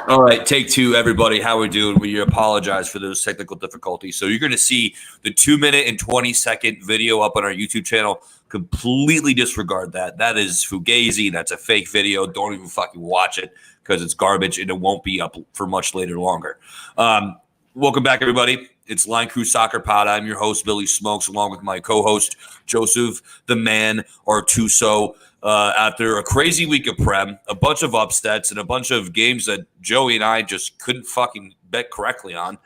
All right, take two, everybody. How we doing? We apologize for those technical difficulties. So you're going to see the 2-minute and 20-second video up on our YouTube channel. Completely disregard that. That is fugazi. That's a fake video. Don't even fucking watch it because it's garbage and it won't be up for much later longer. Welcome back, everybody. It's Line Crew Soccer Pod. I'm your host, Billy Smokes, along with my co-host, Joseph, the man, Artuso. After a crazy week of Prem, a bunch of upsets, and a bunch of games that Joey and I just couldn't fucking bet correctly on,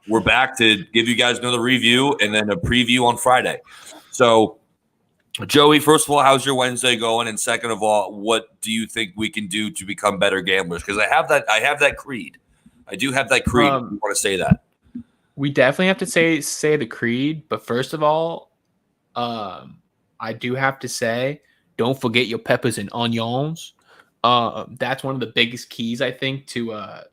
we're back to give you guys another review and then a preview on Friday. So, Joey, first of all, how's your Wednesday going? And second of all, what do you think we can do to become better gamblers? Because I have that creed. I do have that creed. If you want to say that. We definitely have to say the creed, but first of all, I do have to say, don't forget your peppers and onions. That's one of the biggest keys, I think, to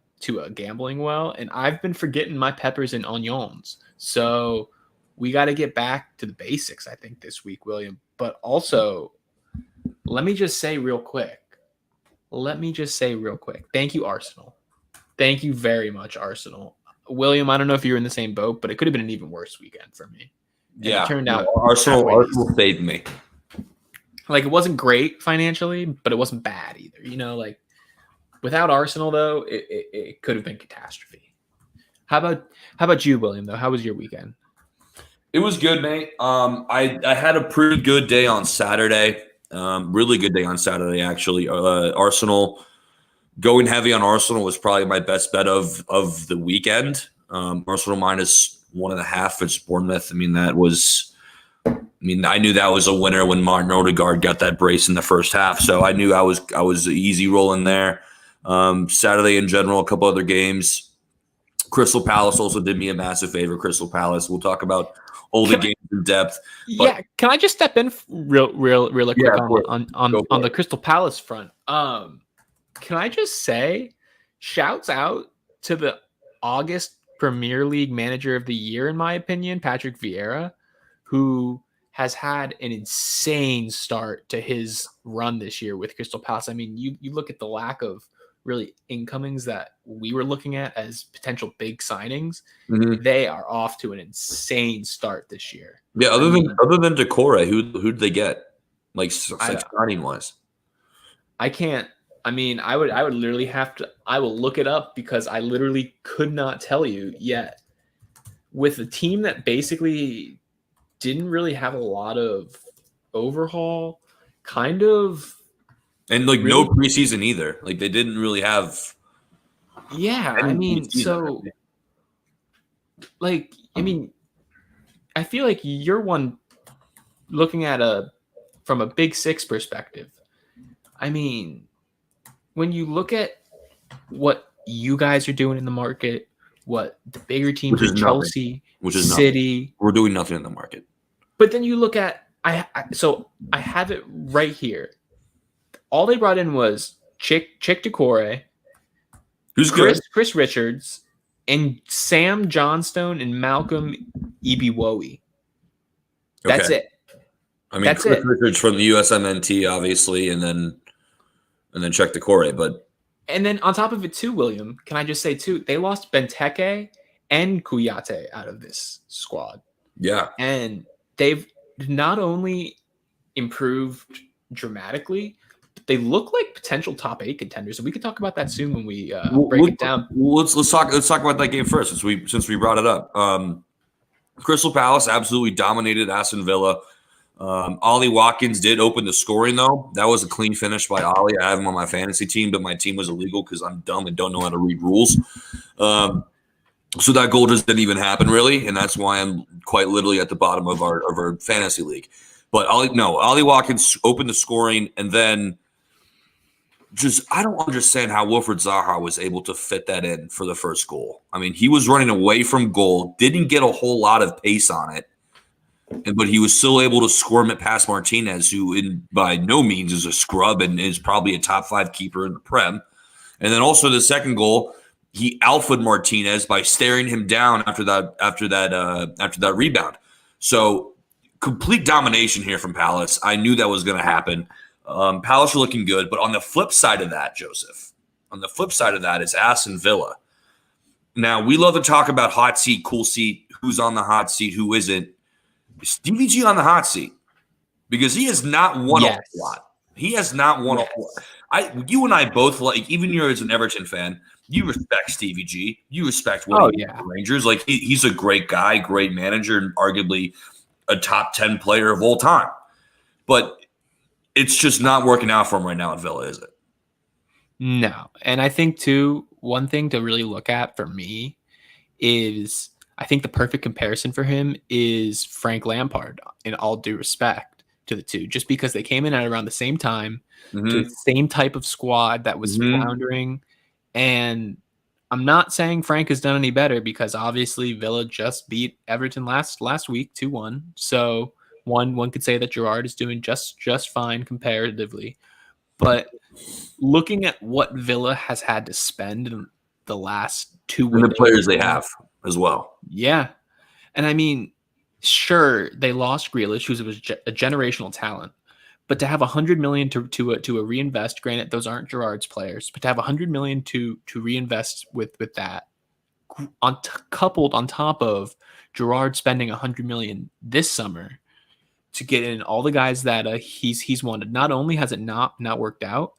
gambling well. And I've been forgetting my peppers and onions. So we got to get back to the basics, I think, this week, William. But also, let me just say real quick. Thank you, Arsenal. Thank you very much, Arsenal. William, I don't know if you're in the same boat, but it could have been an even worse weekend for me. And it turned out Arsenal saved me. Like, it wasn't great financially, but it wasn't bad either. You know, like, without Arsenal, though, it could have been catastrophe. How about you, William, though? How was your weekend? It was good, mate. I had a pretty good day on Saturday. Really good day on Saturday, actually. Arsenal, going heavy on Arsenal was probably my best bet of the weekend. Arsenal minus 1.5 against Bournemouth. I knew that was a winner when Martin Odegaard got that brace in the first half. So I knew I was easy rolling there. Saturday in general, a couple other games. Crystal Palace also did me a massive favor. Crystal Palace. We'll talk about all the games in depth. Can I just step in real quick on the Crystal Palace front? Can I just say, shouts out to the August Premier League Manager of the Year, in my opinion, Patrick Vieira, who has had an insane start to his run this year with Crystal Palace. I mean, you look at the lack of really incomings that we were looking at as potential big signings. Mm-hmm. They are off to an insane start this year. Yeah, other than Decore, who'd they get? Like signing wise? I can't. I mean, I would literally have to. I will look it up because I literally could not tell you yet. With a team that basically didn't really have a lot of overhaul, kind of. And like really, no preseason either. Like they didn't really have. Yeah, I mean, so. Like, I mean, I feel like you're one looking at from a Big Six perspective. I mean, when you look at what you guys are doing in the market, what the bigger teams in Chelsea, City, nothing. We're doing nothing in the market. But then you look at I have it right here. All they brought in was Chick Decore, who's good, Chris Richards, and Sam Johnstone and Malcolm Ibiwobi. That's it. I mean, Chris Richards from the USMNT, obviously, and then Chick Decore, but. And then on top of it too, William, can I just say too, they lost Benteke and Kouyaté out of this squad. Yeah. And they've not only improved dramatically, but they look like potential top 8 contenders. And we can talk about that soon when we break it down. Let's talk about that game first since we brought it up. Crystal Palace absolutely dominated Aston Villa. Ollie Watkins did open the scoring, though. That was a clean finish by Ollie. I have him on my fantasy team, but my team was illegal because I'm dumb and don't know how to read rules. So that goal just didn't even happen, really, and that's why I'm quite literally at the bottom of our fantasy league. But Ollie Watkins opened the scoring, and then I don't understand how Wilfried Zaha was able to fit that in for the first goal. I mean, he was running away from goal, didn't get a whole lot of pace on it, but he was still able to squirm it past Martinez, who by no means is a scrub and is probably a top 5 keeper in the Prem. And then also the second goal, he alphaed Martinez by staring him down after that rebound. So complete domination here from Palace. I knew that was going to happen. Palace are looking good, but on the flip side of that, Joseph, On the flip side of that is Aston Villa. Now, we love to talk about hot seat, cool seat, who's on the hot seat, who isn't. Is Stevie G on the hot seat? Because he has not won a lot. He has not won a lot. You and I both, like, even you as an Everton fan, you respect Stevie G. You respect what he did for the Rangers. Like, he's a great guy, great manager, and arguably a top 10 player of all time. But it's just not working out for him right now at Villa, is it? No. And I think, too, one thing to really look at for me is I think the perfect comparison for him is Frank Lampard, in all due respect to the two, just because they came in at around the same time, to the same type of squad that was floundering. And I'm not saying Frank has done any better, because obviously Villa just beat Everton last week 2-1. So one could say that Gerrard is doing just fine comparatively. But looking at what Villa has had to spend in the last 2 weeks, and the players they have as well. Yeah. And I mean, sure, they lost Grealish, who was a generational talent, but to have $100 million to reinvest, granted those aren't Gerrard's players, but to have $100 million to reinvest with that, coupled on top of Gerrard spending $100 million this summer to get in all the guys that he's wanted. Not only has it not worked out,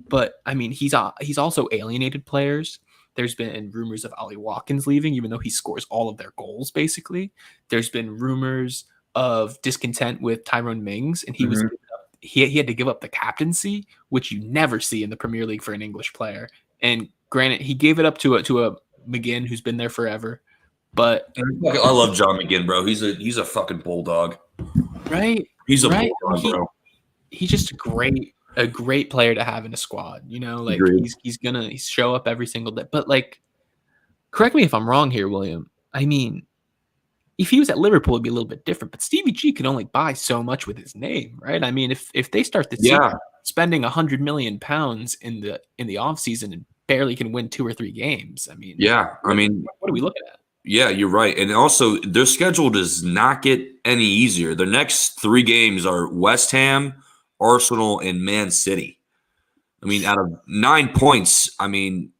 but I mean he's also alienated players. There's been rumors of Ollie Watkins leaving, even though he scores all of their goals, basically. There's been rumors of discontent with Tyrone Mings, and he had to give up the captaincy, which you never see in the Premier League for an English player. And granted, he gave it up to a McGinn who's been there forever. But I love John McGinn, bro. He's a fucking bulldog. Right. He's a bulldog, bro. He's just a great player to have in a squad, you know, like he's gonna show up every single day. But like, correct me if I'm wrong here, William. I mean, if he was at Liverpool, it'd be a little bit different. But Stevie G can only buy so much with his name, right? I mean, if they start the season spending £100 million in the offseason and barely can win 2 or 3 games, I mean, what are we looking at? Yeah, you're right. And also, their schedule does not get any easier. Their next 3 games are West Ham, Arsenal, and Man City. I mean, out of 9 points, I mean,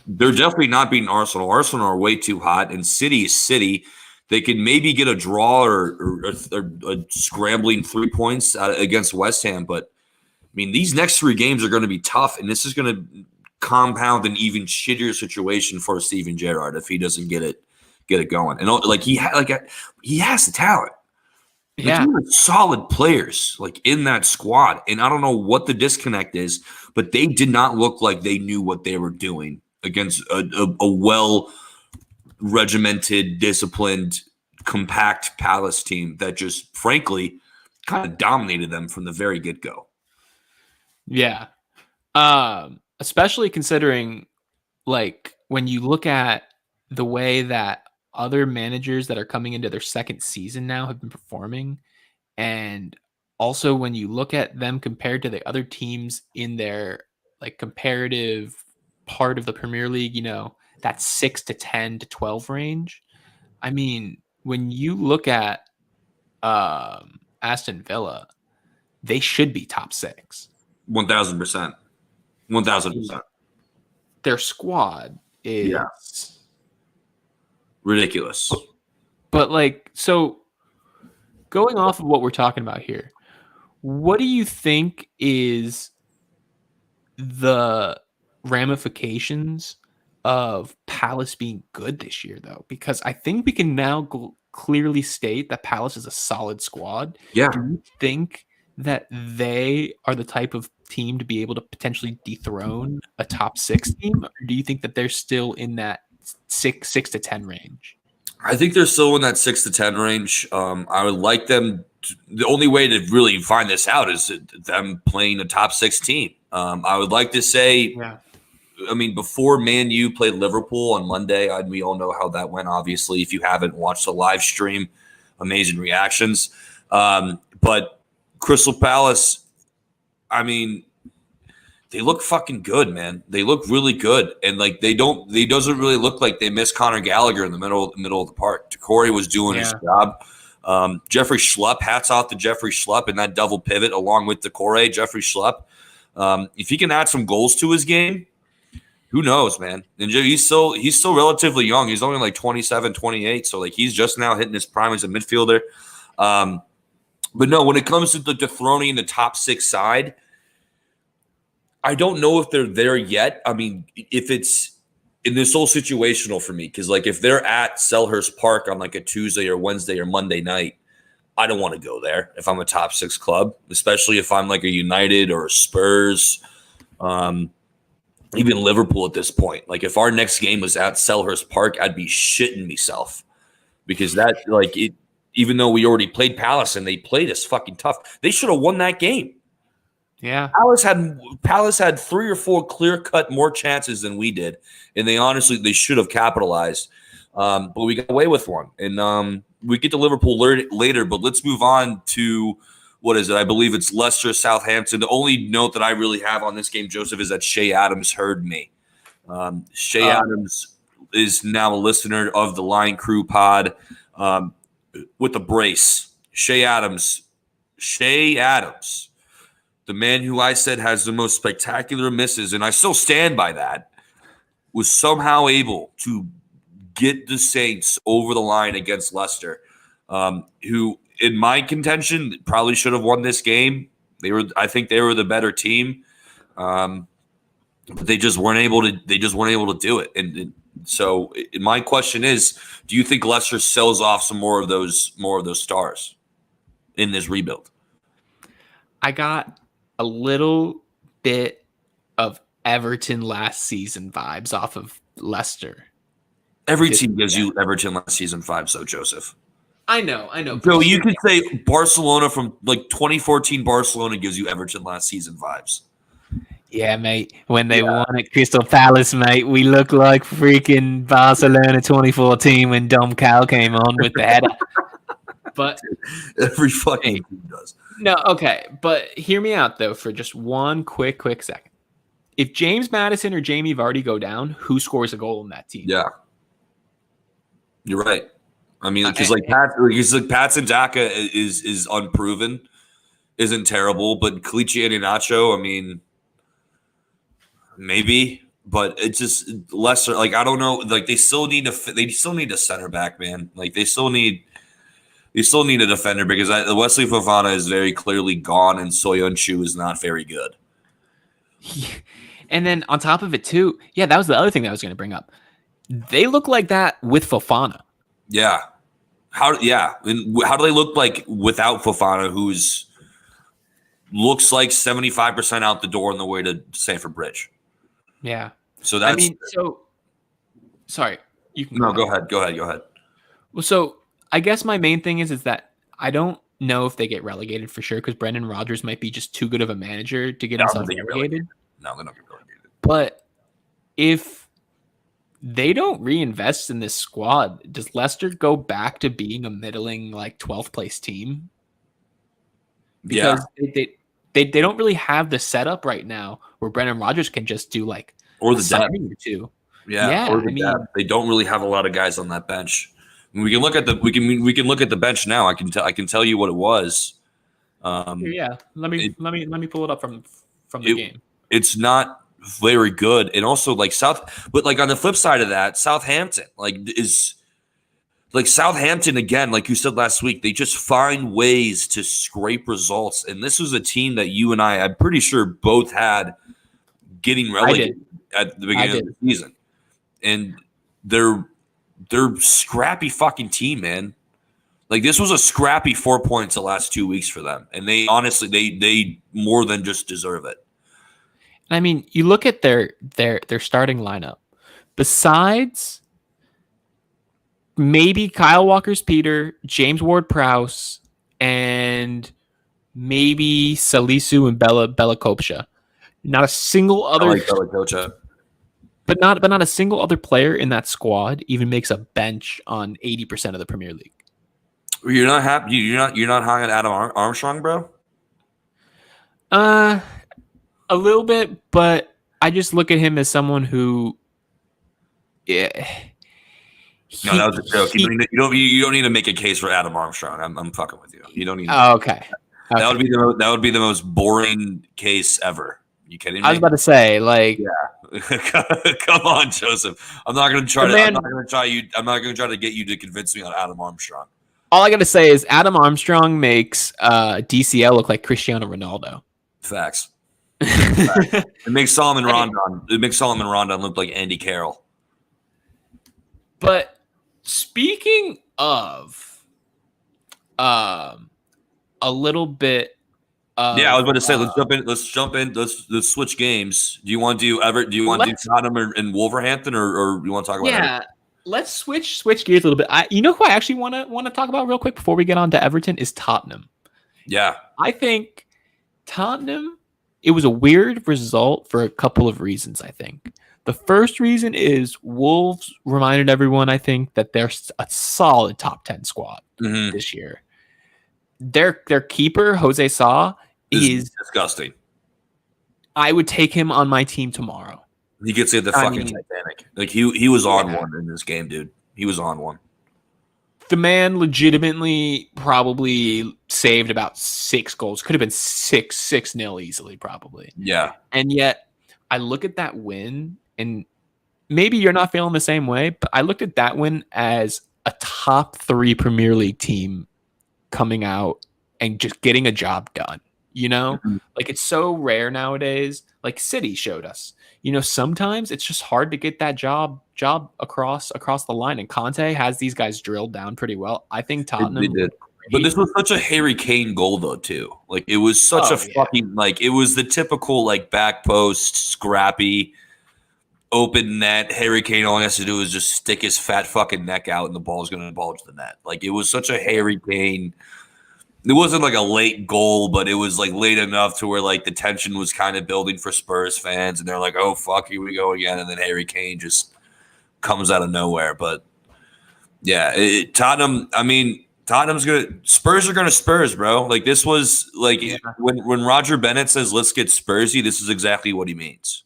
they're definitely not beating Arsenal. Arsenal are way too hot, and City is City. They could maybe get a draw or a scrambling 3 points against West Ham. But, I mean, these next 3 games are going to be tough, and this is going to compound an even shittier situation for Steven Gerrard if he doesn't get it going. And like he has the talent. Yeah, like, solid players like in that squad, and I don't know what the disconnect is, but they did not look like they knew what they were doing against a well regimented, disciplined, compact Palace team that just frankly kind of dominated them from the very get-go. Yeah. Especially considering, like, when you look at the way that other managers that are coming into their second season now have been performing, and also when you look at them compared to the other teams in their like comparative part of the Premier League, you know, that 6 to 10 to 12 range. I mean, when you look at Aston Villa, they should be top 6. 1,000%. 1,000%. Their squad is ridiculous. But like, so going off of what we're talking about here, what do you think is the ramifications of Palace being good this year, though? Because I think we can now clearly state that Palace is a solid squad. Yeah. Do you think that they are the type of team to be able to potentially dethrone a top 6 team, or do you think that they're still in that 6 to 10 range? I think they're still in that 6 to 10 range. I would like them. The only way to really find this out is them playing a top 6 team. I would like to say, I mean, before Man U played Liverpool on Monday, we all know how that went. Obviously, if you haven't watched the live stream, amazing reactions. But Crystal Palace, I mean, they look fucking good, man. They look really good, and like they doesn't really look like they miss Conor Gallagher in the middle of the park. Decore was doing his job. Jeffrey Schlupp, hats off to Jeffrey Schlupp in that double pivot along with Decore. Jeffrey Schlupp, if he can add some goals to his game, who knows, man? And he's still relatively young. He's only like 27, 28. So like he's just now hitting his prime as a midfielder. But no, when it comes to the dethroning the top 6 side, I don't know if they're there yet. I mean, if it's in this whole situational for me, because like if they're at Selhurst Park on like a Tuesday or Wednesday or Monday night, I don't want to go there if I'm a top 6 club, especially if I'm like a United or a Spurs, even Liverpool at this point. Like if our next game was at Selhurst Park, I'd be shitting myself because that like it. Even though we already played Palace and they played us fucking tough, they should have won that game. Yeah, Palace had 3 or 4 clear-cut more chances than we did, and they should have capitalized. But we got away with one, and we get to Liverpool later. But let's move on to what is it? I believe it's Leicester Southampton. The only note that I really have on this game, Joseph, is that Shay Adams heard me. Shay Adams is now a listener of the Line Crew pod. With a brace, Shay Adams, the man who I said has the most spectacular misses, and I still stand by that, was somehow able to get the Saints over the line against Leicester, who, in my contention, probably should have won this game. I think they were the better team, but they just weren't able to. They just weren't able to do it, and so my question is, do you think Leicester sells off some more of those stars in this rebuild? I got a little bit of Everton last season vibes off of Leicester. Every team gives you Everton last season vibes, though, Joseph. I know. So you could say Barcelona from like 2014 Barcelona gives you Everton last season vibes. Yeah, mate. When they won at Crystal Palace, mate, we looked like freaking Barcelona 2014 when Dom Cal came on with the header. But every fucking team does. No, okay. But hear me out, though, for just one quick second. If James Maddison or Jamie Vardy go down, who scores a goal in that team? Yeah. You're right. I mean, because Patson Daka is unproven, isn't terrible, but Kalichi and Iheanacho, I mean, maybe, but it's just Leicester. Like I don't know. Like they still need a center back, man. Like they still need a defender because Wesley Fofana is very clearly gone, and Soyuncu is not very good. And then on top of it too, that was the other thing that I was going to bring up. They look like that with Fofana. Yeah. How do they look like without Fofana, who's looks like 75% out the door on the way to Stamford Bridge? Yeah. So that's. Sorry. You can. No, go ahead. Well, so I guess my main thing is that I don't know if they get relegated for sure because Brendan Rodgers might be just too good of a manager to get himself relegated. No, they're not get relegated. But if they don't reinvest in this squad, does Leicester go back to being a middling like 12th place team? Because they don't really have the setup right now where Brendan Rodgers can just do like or the depth or two. Yeah, or they don't really have a lot of guys on that bench. We can look at the bench now. I can tell you what it was. Let me pull it up from the game. It's not very good, and also but on the flip side of that, Southampton Southampton again, like you said last week, they just find ways to scrape results. And this was a team that you and I'm pretty sure both had getting relegated at the beginning of the season. And they're scrappy fucking team, man. Like this was a scrappy 4 points the last 2 weeks for them. And they honestly, they more than just deserve it. I mean, you look at their starting lineup. Besides maybe Kyle Walker-Peters, James Ward-Prowse, and maybe Salisu and Bella Kopcha. Not a single other. I like Bella Kopcha. But not a single other player in that squad even makes a bench on 80% of the Premier League. You're not happy. You're not high on Adam Armstrong, bro. A little bit, but I just look at him as someone who. Yeah. No, that was a joke. You don't need to make a case for Adam Armstrong. I'm fucking with you. You don't need. Oh, okay. That would be the most boring case ever. You kidding me? I was about to say, like, yeah. Come on, Joseph. I'm not gonna try to get you to convince me on Adam Armstrong. All I gotta say is Adam Armstrong makes DCL look like Cristiano Ronaldo. Facts. It makes Solomon Rondon look like Andy Carroll. But speaking of a little bit of, I was about to say let's jump in. Let's switch games. Do you want to do Tottenham and Wolverhampton or you want to talk about Everton? Let's switch gears a little bit. You know who I actually want to talk about real quick before we get on to Everton is Tottenham. Yeah. I think Tottenham, it was a weird result for a couple of reasons, I think. The first reason is Wolves reminded everyone, I think, that they're a solid top 10 squad this year. Their keeper, Jose Sa, is disgusting. I would take him on my team tomorrow. He gets the fucking Titanic. Like he was on one in this game, dude. He was on one. The man legitimately probably saved about 6 goals. Could have been 6-0 easily, probably. Yeah. And yet, I look at that win, and maybe you're not feeling the same way, but I looked at that win as a top 3 Premier League team coming out and just getting a job done. You know, like it's so rare nowadays. Like City showed us. You know, sometimes it's just hard to get that job across the line. And Conte has these guys drilled down pretty well. I think Tottenham they did. But this was such a Harry Kane goal, though, too. Like it was such fucking like it was the typical like back post, scrappy, open net. Harry Kane, all he has to do is just stick his fat fucking neck out, and the ball's going to bulge the net. Like it was such a Harry Kane. It wasn't like a late goal, but it was like late enough to where like the tension was kind of building for Spurs fans, and they're like, "Oh fuck, here we go again!" And then Harry Kane just comes out of nowhere. But yeah, Tottenham. I mean, Tottenham's gonna Spurs are gonna Spurs, bro. Like this was like when Roger Bennett says, "Let's get Spursy," this is exactly what he means.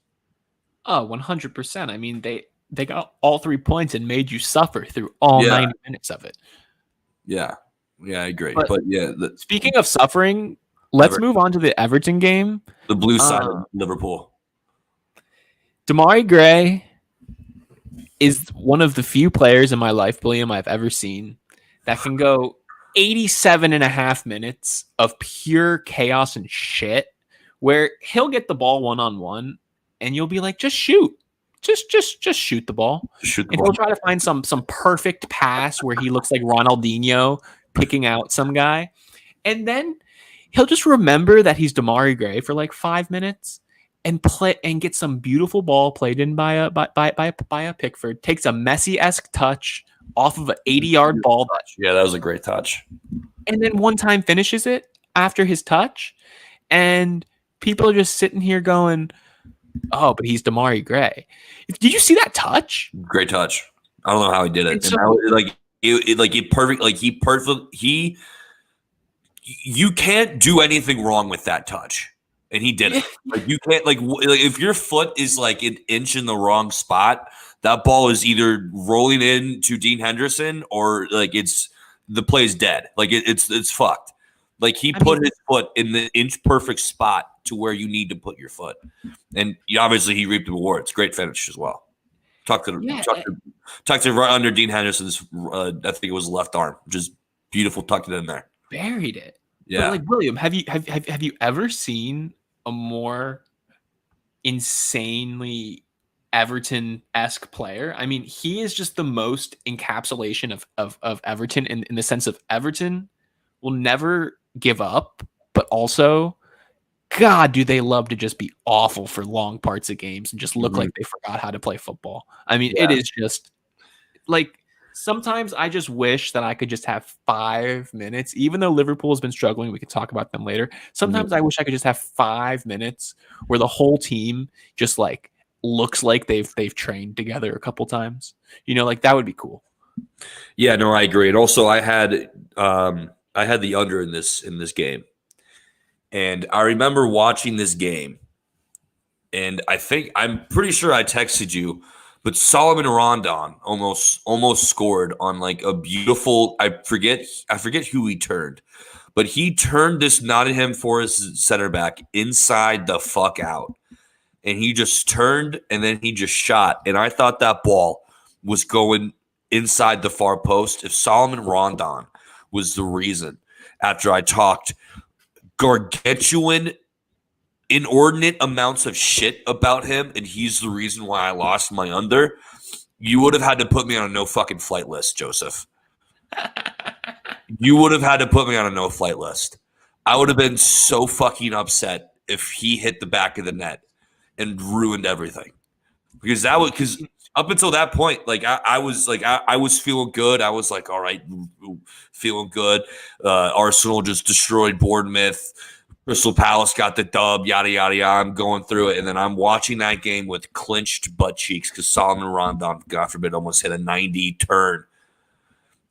Oh, 100%. I mean, they got all 3 points and made you suffer through all 90 minutes of it. Yeah. Yeah, I agree. But yeah, speaking of suffering, let's move on to the Everton game. The blue side of Liverpool. Demarai Gray is one of the few players in my life, William, I've ever seen that can go 87 and a half minutes of pure chaos and shit where he'll get the ball one-on-one and you'll be like, just shoot. Just shoot the ball. He'll try to find some perfect pass where he looks like Ronaldinho picking out some guy, and then he'll just remember that he's Demarai Gray for like 5 minutes and play and get some beautiful ball played in by a Pickford. Takes a Messi-esque touch off of an 80-yard ball. Yeah, that was a great touch. And then one time finishes it after his touch, and people are just sitting here going, "Oh, but he's Demarai Gray." Did you see that touch? Great touch. I don't know how he did it. You can't do anything wrong with that touch, and he did it. Like you can't like if your foot is like an inch in the wrong spot, that ball is either rolling in to Dean Henderson or like the play's dead. Like it's fucked. Like he put his foot in the inch perfect spot to where you need to put your foot, and obviously he reaped the rewards. Great finish as well. Tucked it right under Dean Henderson's. I think it was left arm, just beautiful. Tucked it in there, buried it. Yeah, but like William, have you ever seen a more insanely Everton-esque player? I mean, he is just the most encapsulation of Everton in the sense of Everton will never give up, but also, God, do they love to just be awful for long parts of games and just look like they forgot how to play football. I mean, it is just like sometimes I just wish that I could just have 5 minutes, even though Liverpool has been struggling. We could talk about them later. Sometimes I wish I could just have 5 minutes where the whole team just like looks like they've trained together a couple times. You know, like that would be cool. Yeah, no, I agree. And also I had the under in this game. And I remember watching this game, and I'm pretty sure I texted you, but Solomon Rondon almost scored on like a beautiful. I forget who he turned, but he turned this Nottingham Forest center back inside the fuck out, and he just turned and then he just shot. And I thought that ball was going inside the far post. If Solomon Rondon was the reason, after I talked gargantuan, inordinate amounts of shit about him, and he's the reason why I lost my under, you would have had to put me on a no fucking flight list, Joseph. You would have had to put me on a no flight list. I would have been so fucking upset if he hit the back of the net and ruined everything. Because up until that point, like I was feeling good. I was like, all right, feeling good. Arsenal just destroyed Bournemouth. Crystal Palace got the dub, yada, yada, yada. I'm going through it. And then I'm watching that game with clenched butt cheeks because Solomon Rondon, God forbid, almost hit a 90 turn.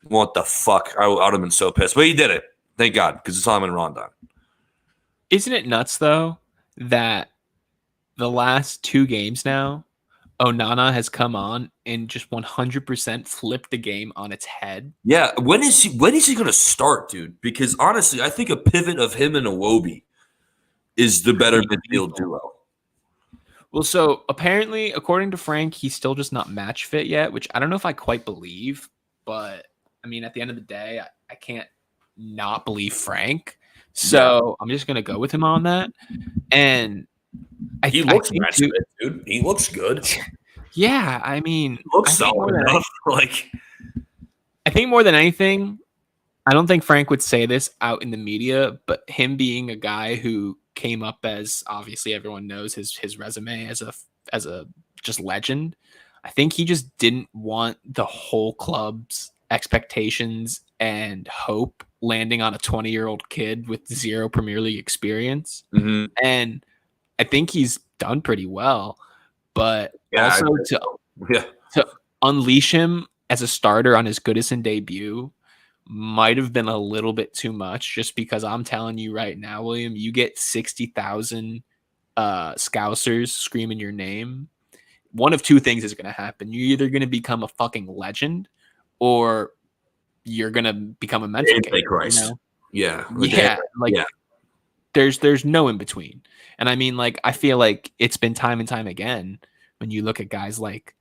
What the fuck? I would have been so pissed. But he did it. Thank God, because it's Solomon Rondon. Isn't it nuts, though, that the last 2 games now, Onana has come on and just 100% flipped the game on its head? Yeah, when is he going to start, dude? Because honestly, I think a pivot of him and Iwobi is the better midfield duo. Well, so apparently, according to Frank, he's still just not match fit yet, which I don't know if I quite believe. But, I mean, at the end of the day, I can't not believe Frank. So I'm just going to go with him on that. And he looks match fit, dude. He looks good. Yeah, I mean, he looks solid enough. I think more than anything, I don't think Frank would say this out in the media, but him being a guy who came up as, obviously everyone knows his resume as a just legend. I think he just didn't want the whole club's expectations and hope landing on a 20-year-old kid with 0 Premier League experience. Mm-hmm. And I think he's done pretty well, but to unleash him as a starter on his Goodison debut might have been a little bit too much, just because I'm telling you right now, William, you get 60,000 Scousers screaming your name. One of 2 things is going to happen. You're either going to become a fucking legend or you're going to become a mental case. You know? Yeah. There's no in between. And I mean, like, I feel like it's been time and time again when you look at guys like,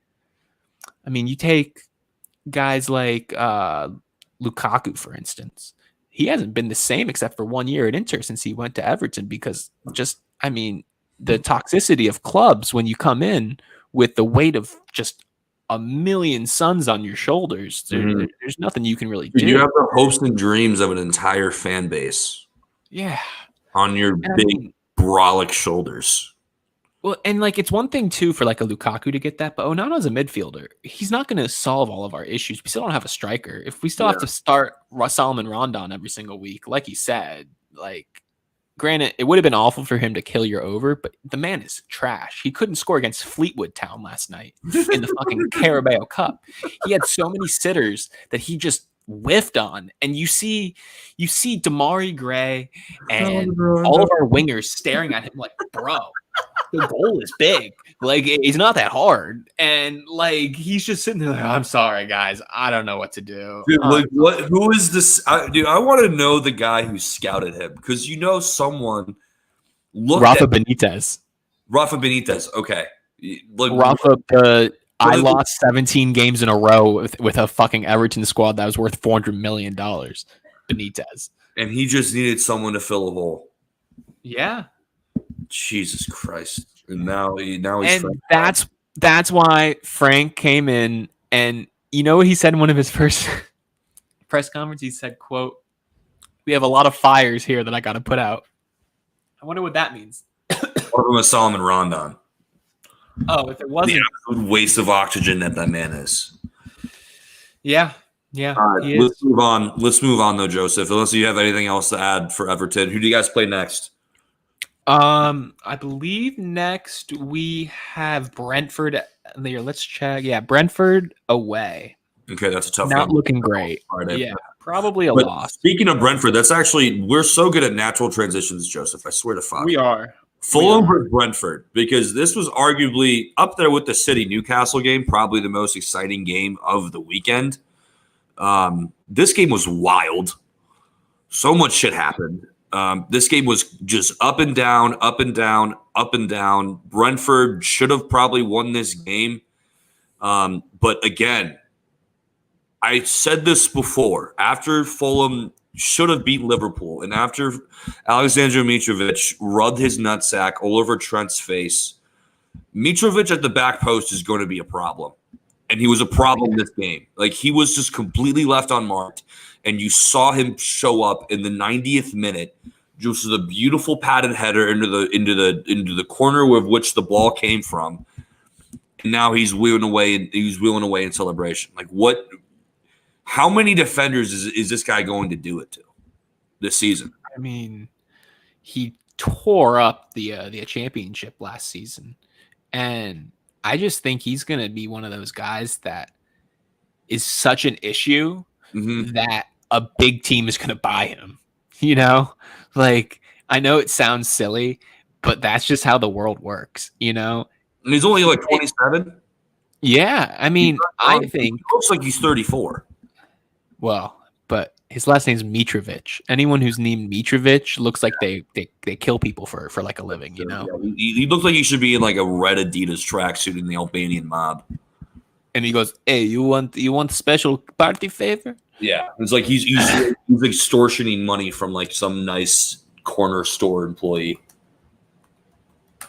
I mean, you take guys like Lukaku, for instance. He hasn't been the same except for 1 year at Inter since he went to Everton, because just, I mean, the toxicity of clubs when you come in with the weight of just a million suns on your shoulders, there's nothing you can really do. You have the hopes and dreams of an entire fan base. Yeah. On your big brolic shoulders. Well, and like, it's one thing too for like a Lukaku to get that, but Onana's a midfielder. He's not going to solve all of our issues. We still don't have a striker. If we still have to start Solomon Rondon every single week, like he said, like, granted, it would have been awful for him to kill your over, but the man is trash. He couldn't score against Fleetwood Town last night in the fucking Carabao Cup. He had so many sitters that he just whiffed on, and you see Damari Gray and all of our wingers staring at him like, bro, the goal is big, like, it's not that hard, and like, he's just sitting there like, I'm sorry guys, I don't know what to do. Dude, like, who is this? Dude, I want to know the guy who scouted him, because someone looked Rafa Benitez. Okay, Rafa. I lost 17 games in a row with a fucking Everton squad that was worth $400 million. Benitez. And he just needed someone to fill a hole. Yeah. Jesus Christ. And now he's and that's why Frank came in, and you know what he said in one of his first press conferences? He said, quote, "We have a lot of fires here that I got to put out." I wonder what that means. One of them is Solomon Rondon. Oh, if it wasn't the absolute waste of oxygen that man is. Yeah. All right, let's move on. Let's move on though, Joseph. Unless you have anything else to add for Everton. Who do you guys play next? I believe next we have Brentford. Let's check. Yeah, Brentford away. Okay, that's a tough Not one. Looking great. Friday. Yeah, probably a loss. Speaking of Brentford, we're so good at natural transitions, Joseph. I swear to fuck. We are. Fulham versus Brentford, because this was arguably up there with the City Newcastle game, probably the most exciting game of the weekend. This game was wild. So much shit happened. This game was just up and down, up and down, up and down. Brentford should have probably won this game. But again, I said this before. After Fulham should have beat Liverpool, and after Alexander Mitrovic rubbed his nutsack all over Trent's face, Mitrovic at the back post is going to be a problem. And he was a problem this game. Like, he was just completely left unmarked. And you saw him show up in the 90th minute, just with a beautiful padded header into the corner of which the ball came from. And now he's wheeling away in celebration. Like, what? How many defenders is this guy going to do it to this season? I mean, he tore up the championship last season, and I just think he's going to be one of those guys that is such an issue that a big team is going to buy him. You know, like, I know it sounds silly, but that's just how the world works. You know, and he's only like 27. Yeah, I mean, I think he looks like he's 34. Well, but his last name's Mitrovic. Anyone who's named Mitrovic looks like they kill people for like a living, you know? Yeah, he looks like he should be in like a red Adidas tracksuit in the Albanian mob. And he goes, "Hey, you want special party favor?" Yeah, it's like he's extortioning money from like some nice corner store employee.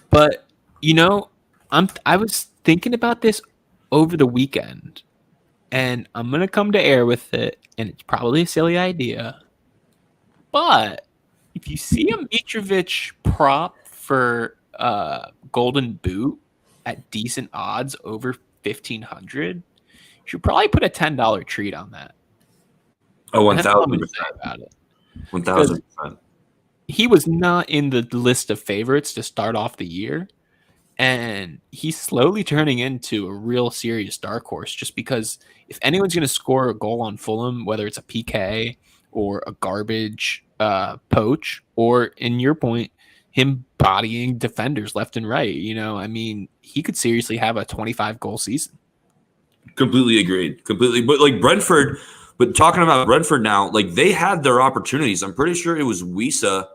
But you know, I was thinking about this over the weekend. And I'm going to come to air with it, and it's probably a silly idea. But if you see a Mitrovic prop for Golden Boot at decent odds over 1,500, you should probably put a $10 treat on that. Oh, 1,000%. About it. 1,000%. He was not in the list of favorites to start off the year. And he's slowly turning into a real serious dark horse, just because if anyone's going to score a goal on Fulham, whether it's a PK or a garbage poach, or in your point, him bodying defenders left and right, you know, I mean, he could seriously have a 25-goal season. Completely agreed. Completely. But like Brentford, but talking about Brentford now, like they had their opportunities. I'm pretty sure it was Wisa,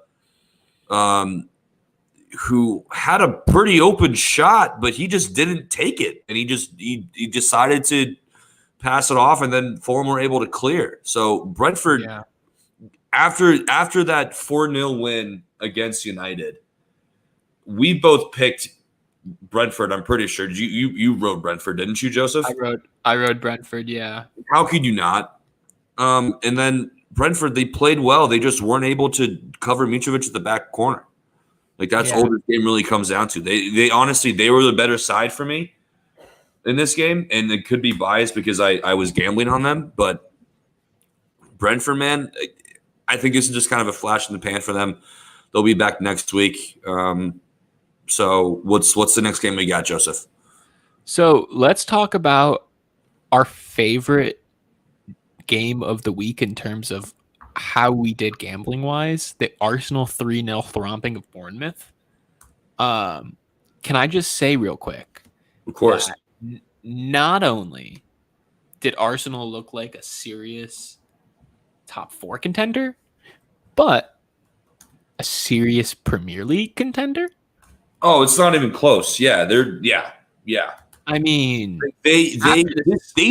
who had a pretty open shot, but he just didn't take it. And he decided to pass it off, and then Fulham were able to clear. So Brentford, after that 4-0 win against United, we both picked Brentford, I'm pretty sure. You rode Brentford, didn't you, Joseph? I rode Brentford, yeah. How could you not? And then Brentford, they played well. They just weren't able to cover Mitrovic at the back corner. Like, that's all this game really comes down to. They honestly, they were the better side for me in this game, and it could be biased because I was gambling on them. But Brentford, man, I think this is just kind of a flash in the pan for them. They'll be back next week. So what's the next game we got, Joseph? So let's talk about our favorite game of the week in terms of how we did gambling wise. The Arsenal 3-0 thromping of Bournemouth. Can I just say real quick? Of course. Not only did Arsenal look like a serious top 4 contender, but a serious Premier League contender. Oh, it's not even close. Yeah, yeah. I mean, they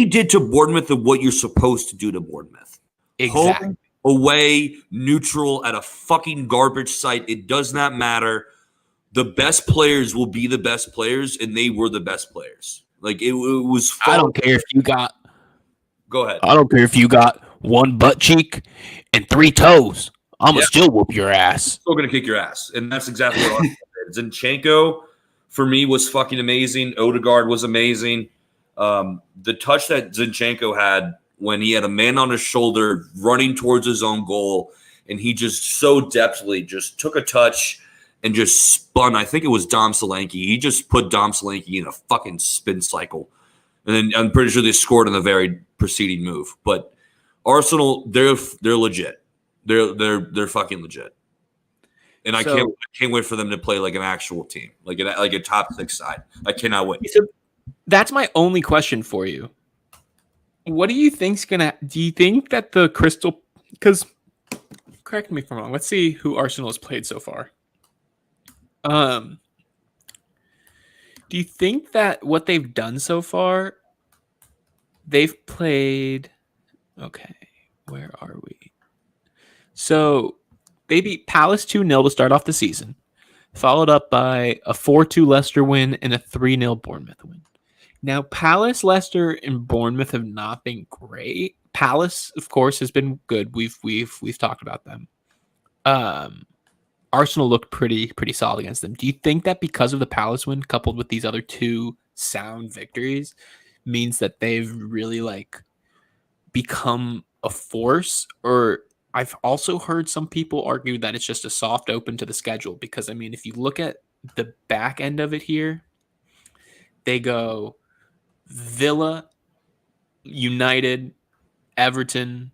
did to Bournemouth what you're supposed to do to Bournemouth. Exactly. Home, away, neutral, at a fucking garbage site. It does not matter. The best players will be the best players, and they were the best players. Like, it was fun. I don't care if you got. Go ahead. I don't care if you got one butt cheek and 3 toes. I'm going to still whoop your ass. Still going to kick your ass. And that's exactly what I did. Zinchenko, for me, was fucking amazing. Odegaard was amazing. The touch that Zinchenko had when he had a man on his shoulder running towards his own goal, and he just so deftly just took a touch and just spun. I think it was Dom Solanke. He just put Dom Solanke in a fucking spin cycle. And then I'm pretty sure they scored in the very preceding move. But Arsenal, they're legit. They're fucking legit. And I can't wait for them to play like an actual team, like a top 6 side. I cannot wait. So that's my only question for you. What do you think's gonna? Do you think that the Crystal correct me if I'm wrong. Let's see who Arsenal has played so far. Do you think that what they've done so far, they've played... Okay, where are we? So they beat Palace 2-0 to start off the season, followed up by a 4-2 Leicester win and a 3-0 Bournemouth win. Now, Palace, Leicester, and Bournemouth have not been great. Palace, of course, has been good. We've talked about them. Arsenal looked pretty solid against them. Do you think that because of the Palace win, coupled with these other two sound victories, means that they've really become a force? Or I've also heard some people argue that it's just a soft open to the schedule, because I mean, if you look at the back end of it here, they go Villa, United, Everton,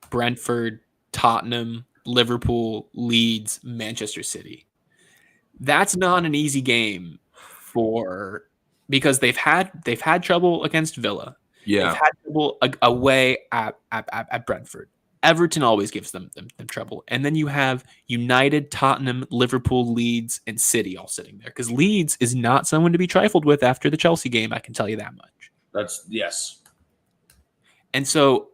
Brentford, Tottenham, Liverpool, Leeds, Manchester City. That's not an easy game because they've had trouble against Villa. Yeah. They've had trouble away at Brentford. Everton always gives them trouble. And then you have United, Tottenham, Liverpool, Leeds, and City all sitting there. Because Leeds is not someone to be trifled with after the Chelsea game, I can tell you that much. Yes. And so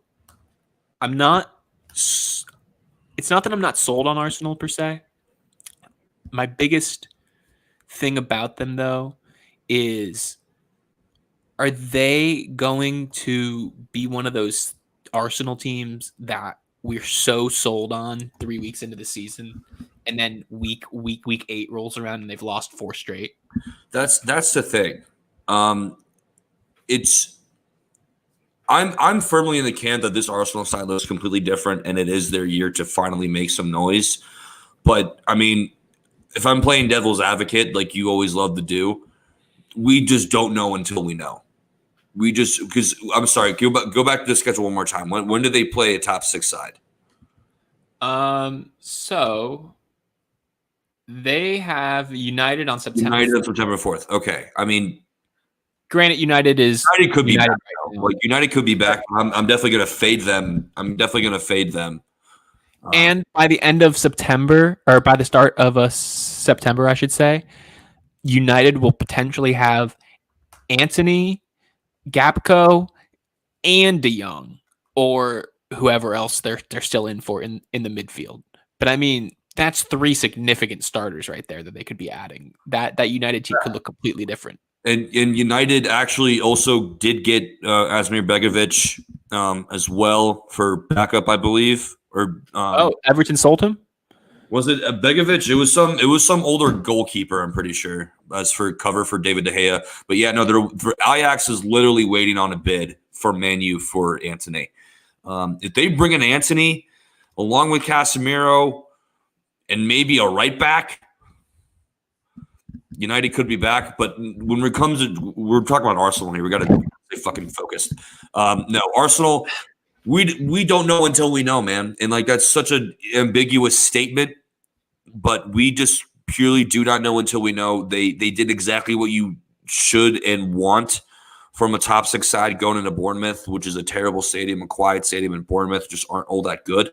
it's not that I'm not sold on Arsenal per se. My biggest thing about them, though, is, are they going to be one of those Arsenal teams that we're so sold on 3 weeks into the season, and then week 8 rolls around and they've lost 4 straight? That's the thing. I'm firmly in the camp that this Arsenal side looks completely different, and it is their year to finally make some noise. But I mean, if I'm playing devil's advocate, like you always love to do, we just don't know until we know. Because I'm sorry, go back to the schedule one more time. When do they play a top 6 side? So they have United on September. United on September 4th. Okay, I mean, granted, United could be back. Right, like United could be back. I'm definitely going to fade them. And by the end of September, or by the start of September, I should say, United will potentially have Antony, Gapco, and De Jong, or whoever else they're still in for in the midfield. But I mean, that's 3 significant starters right there that they could be adding. That United team could look completely different. And United actually also did get Asmir Begovic as well for backup, I believe. Or Everton sold him? Was it Begovic? It was some older goalkeeper, I'm pretty sure, as for cover for David De Gea. But yeah, no, Ajax is literally waiting on a bid for Man U for Antony. If they bring in Antony along with Casemiro and maybe a right back, United could be back. But when it comes to, we're talking about Arsenal here, we got to stay fucking focused. No, Arsenal. We don't know until we know, man. And that's such an ambiguous statement, but we just purely do not know until we know. They did exactly what you should and want from a top 6 side going into Bournemouth, which is a terrible stadium, a quiet stadium, and Bournemouth just aren't all that good.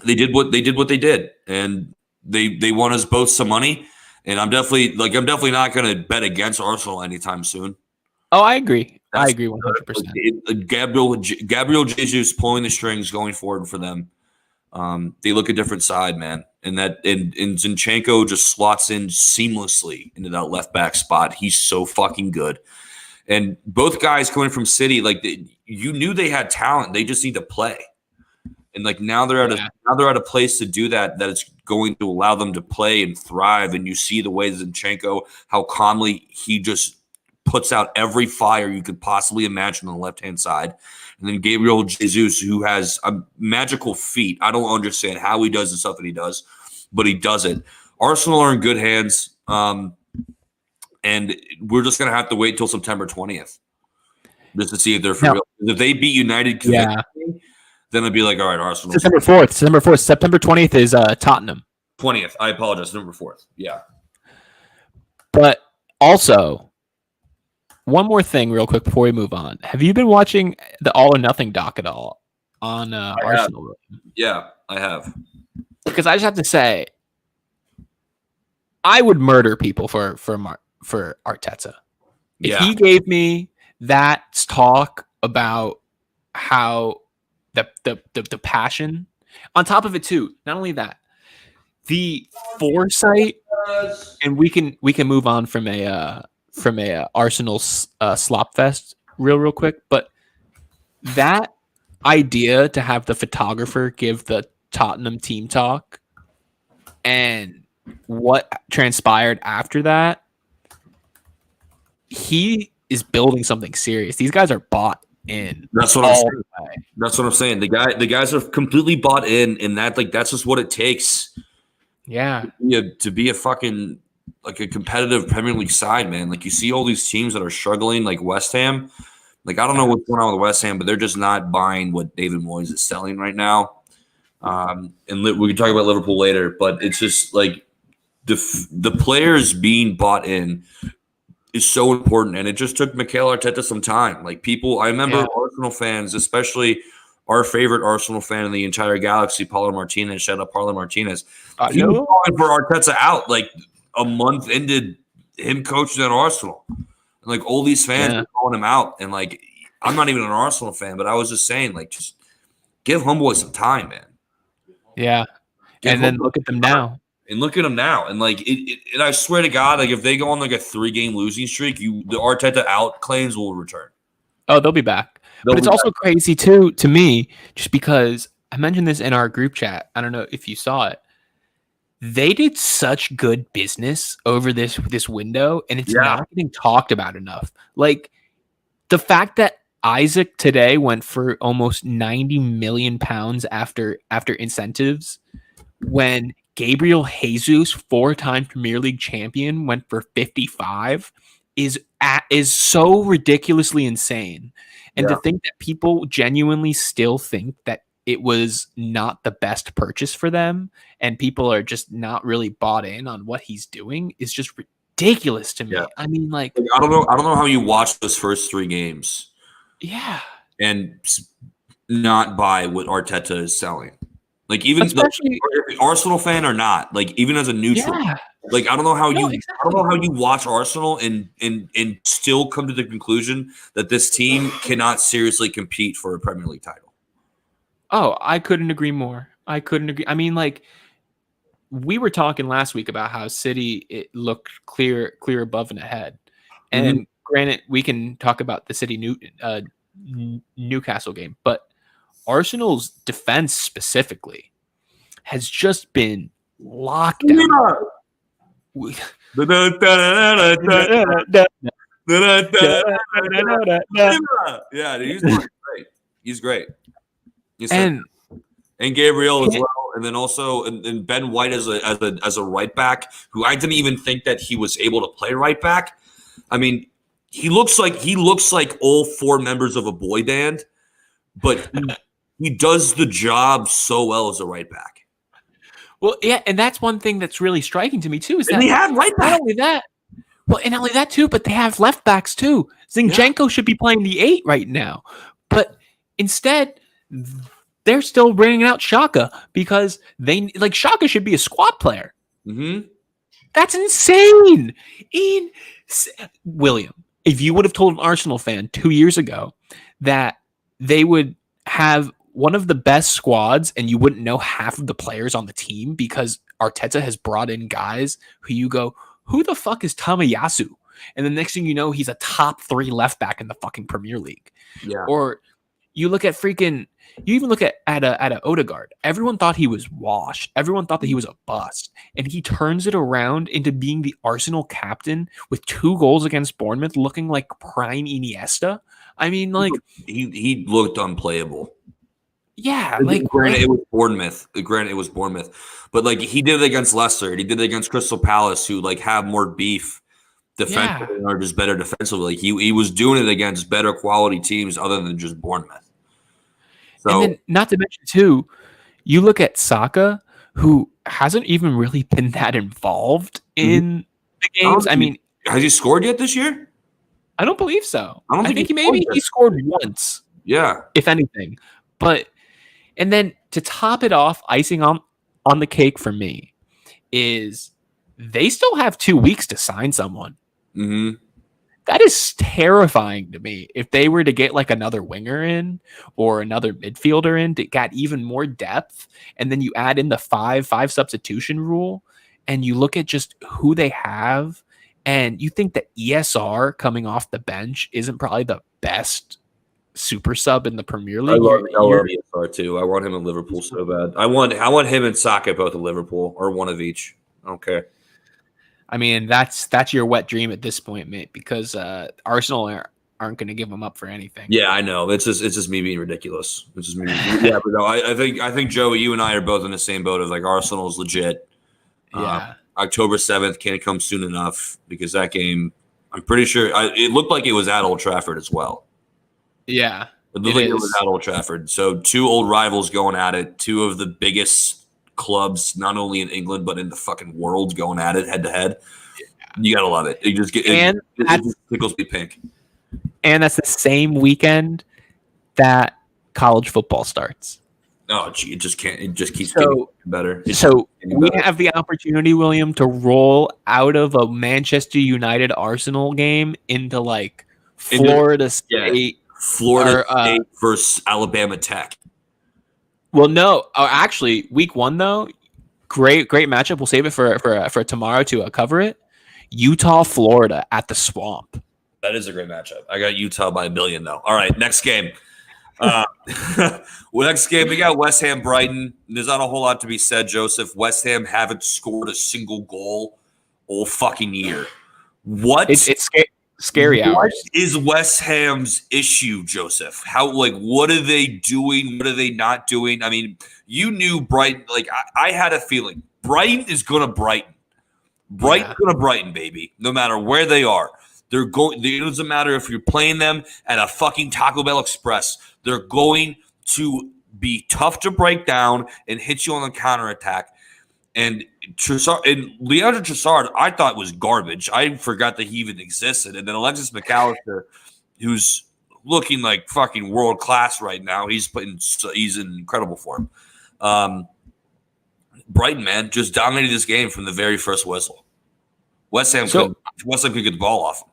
They did what they did, and they won us both some money. And I'm definitely not going to bet against Arsenal anytime soon. Oh, I agree. I agree 100%. Gabriel Jesus pulling the strings going forward for them. They look a different side, man. And Zinchenko just slots in seamlessly into that left back spot. He's so fucking good. And both guys coming from City, you knew they had talent. They just need to play. And now they're at a place to do that it's going to allow them to play and thrive. And you see the way Zinchenko, how calmly he just puts out every fire you could possibly imagine on the left-hand side. And then Gabriel Jesus, who has a magical feat. I don't understand how he does the stuff that he does, but he does it. Arsenal are in good hands, and we're just going to have to wait until September 20th just to see if they're for real. If they beat United, then it'd be like, all right, Arsenal. September 4th. September 20th is Tottenham. 20th. I apologize. September 4th. Yeah. But also, one more thing real quick before we move on. Have you been watching the All or Nothing doc at all? on Arsenal. Yeah, I have. Because I just have to say, I would murder people for Arteta. If he gave me that talk about how the passion, on top of it too, not only that, the foresight, and we can move on from a Arsenal slop fest real quick, but that idea to have the photographer give the Tottenham team talk and what transpired after that, he is building something serious. These guys are bought in. That's what I'm saying. That's what I'm saying. The guys are completely bought in, and that's just what it takes. Yeah. To be a fucking like a competitive Premier League side, man. Like you see all these teams that are struggling, like West Ham. Like I don't know what's going on with West Ham, but they're just not buying what David Moyes is selling right now. And we can talk about Liverpool later, but it's just like the players being bought in is so important, and it just took Mikel Arteta some time. Like I remember Arsenal fans, especially our favorite Arsenal fan in the entire galaxy, Paulo Martinez. Shout out Paulo Martinez. He was calling for Arteta out like a month into him coaching at Arsenal, and like all these fans were calling him out. And like I'm not even an Arsenal fan, but I was just saying, like, just give Homeboy some time, man. Yeah, and then look at them now. And look at them now. And like and I swear to God, like if they go on like a 3-game losing streak, the Arteta out claims will return. Oh, they'll be back. But it's also crazy too to me, just because I mentioned this in our group chat. I don't know if you saw it. They did such good business over this window, and it's not getting talked about enough. Like the fact that Isaac today went for almost £90 million after incentives, when Gabriel Jesus, 4-time Premier League champion, went for 55, is so ridiculously insane. And to think that people genuinely still think that it was not the best purchase for them, and people are just not really bought in on what he's doing, is just ridiculous to me. Yeah. I mean, like I don't know how you watch those first 3 games. Yeah. And not buy what Arteta is selling. Like even especially Arsenal fan or not, like even as a neutral, like I don't know how you watch Arsenal and still come to the conclusion that this team cannot seriously compete for a Premier League title. Oh, I couldn't agree more. I mean, like we were talking last week about how City it looked clear above and ahead, and granted, we can talk about the City Newcastle game, but Arsenal's defense specifically has just been locked down. Yeah, he's great. And Gabriel as well, and then also and Ben White as a right back, who I didn't even think that he was able to play right back. I mean, he looks like all 4 members of a boy band, but he does the job so well as a right back. Well, yeah, and that's one thing that's really striking to me too. Is that they have right back. Not only that, and not only that too, but they have left backs too. Zinchenko should be playing the 8 right now, but instead they're still bringing out Xhaka because Xhaka should be a squad player. Mm-hmm. That's insane. William, if you would have told an Arsenal fan 2 years ago that they would have one of the best squads and you wouldn't know half of the players on the team because Arteta has brought in guys who you go, who the fuck is Tamayasu? And the next thing you know, he's a top 3 left back in the fucking Premier League. Yeah. Or you look at you even look at a Odegaard. Everyone thought he was washed. Everyone thought that he was a bust. And he turns it around into being the Arsenal captain with 2 goals against Bournemouth, looking like prime Iniesta. I mean, like he looked unplayable. Yeah, granted it was Bournemouth, but like he did it against Leicester. He did it against Crystal Palace, who like have more beef defensively or just better defensively. Like he was doing it against better quality teams other than just Bournemouth. So, and then, not to mention too, you look at Saka, who hasn't even really been that involved in the games. I mean, has he scored yet this year? I don't believe so. I think he scored once. Yeah, if anything, but And then to top it off, icing on the cake for me is they still have 2 weeks to sign someone. Mm-hmm. That is terrifying to me. If they were to get like another winger in or another midfielder in to get even more depth, and then you add in the five substitution rule, and you look at just who they have, and you think that ESR coming off the bench isn't probably the best super sub in the Premier League. I love ESR too. I want him in Liverpool so bad. I want him and Saka both in Liverpool, or one of each. I don't care. I mean, that's your wet dream at this point, mate, because Arsenal aren't going to give him up for anything. Yeah, I know. It's just me being ridiculous. It's just me. Yeah, but no, I think Joey, you and I are both in the same boat of like Arsenal's legit. Yeah. October 7th can't come soon enough because that game, I'm pretty sure it looked like it was at Old Trafford as well. Yeah, it looked like it was at Old Trafford. So 2 old rivals going at it. 2 of the biggest clubs, not only in England but in the fucking world, going at it head to head. You gotta love it. It just it just tickles me pink. And that's the same weekend that college football starts. Oh, gee, it just can't. It just keeps So- getting better. We have the opportunity, William, to roll out of a Manchester United Arsenal game into like Florida State. Florida State versus Alabama Tech. Well, no, actually, week 1 though, great matchup. We'll save it for tomorrow to cover it. Utah, Florida at the Swamp. That is a great matchup. I got Utah by 1 million though. All right, next game. Next game, we got West Ham Brighton. There's not a whole lot to be said, Joseph. West Ham haven't scored a single goal all fucking year. What? It's scary hours. What is West Ham's issue, Joseph? What are they doing? What are they not doing? I mean, you knew Brighton. Like, I had a feeling Brighton is going to Brighton. Brighton's going to Brighton, baby. No matter where they are. They're going. It doesn't matter if you're playing them at a fucking Taco Bell Express. They're going to be tough to break down and hit you on the counterattack. And Leandro Trossard, I thought was garbage. I forgot that he even existed. And then Alexis McAllister, who's looking like fucking world class right now. He's in incredible form. Brighton, man, just dominated this game from the very first whistle. West Ham could get the ball off him.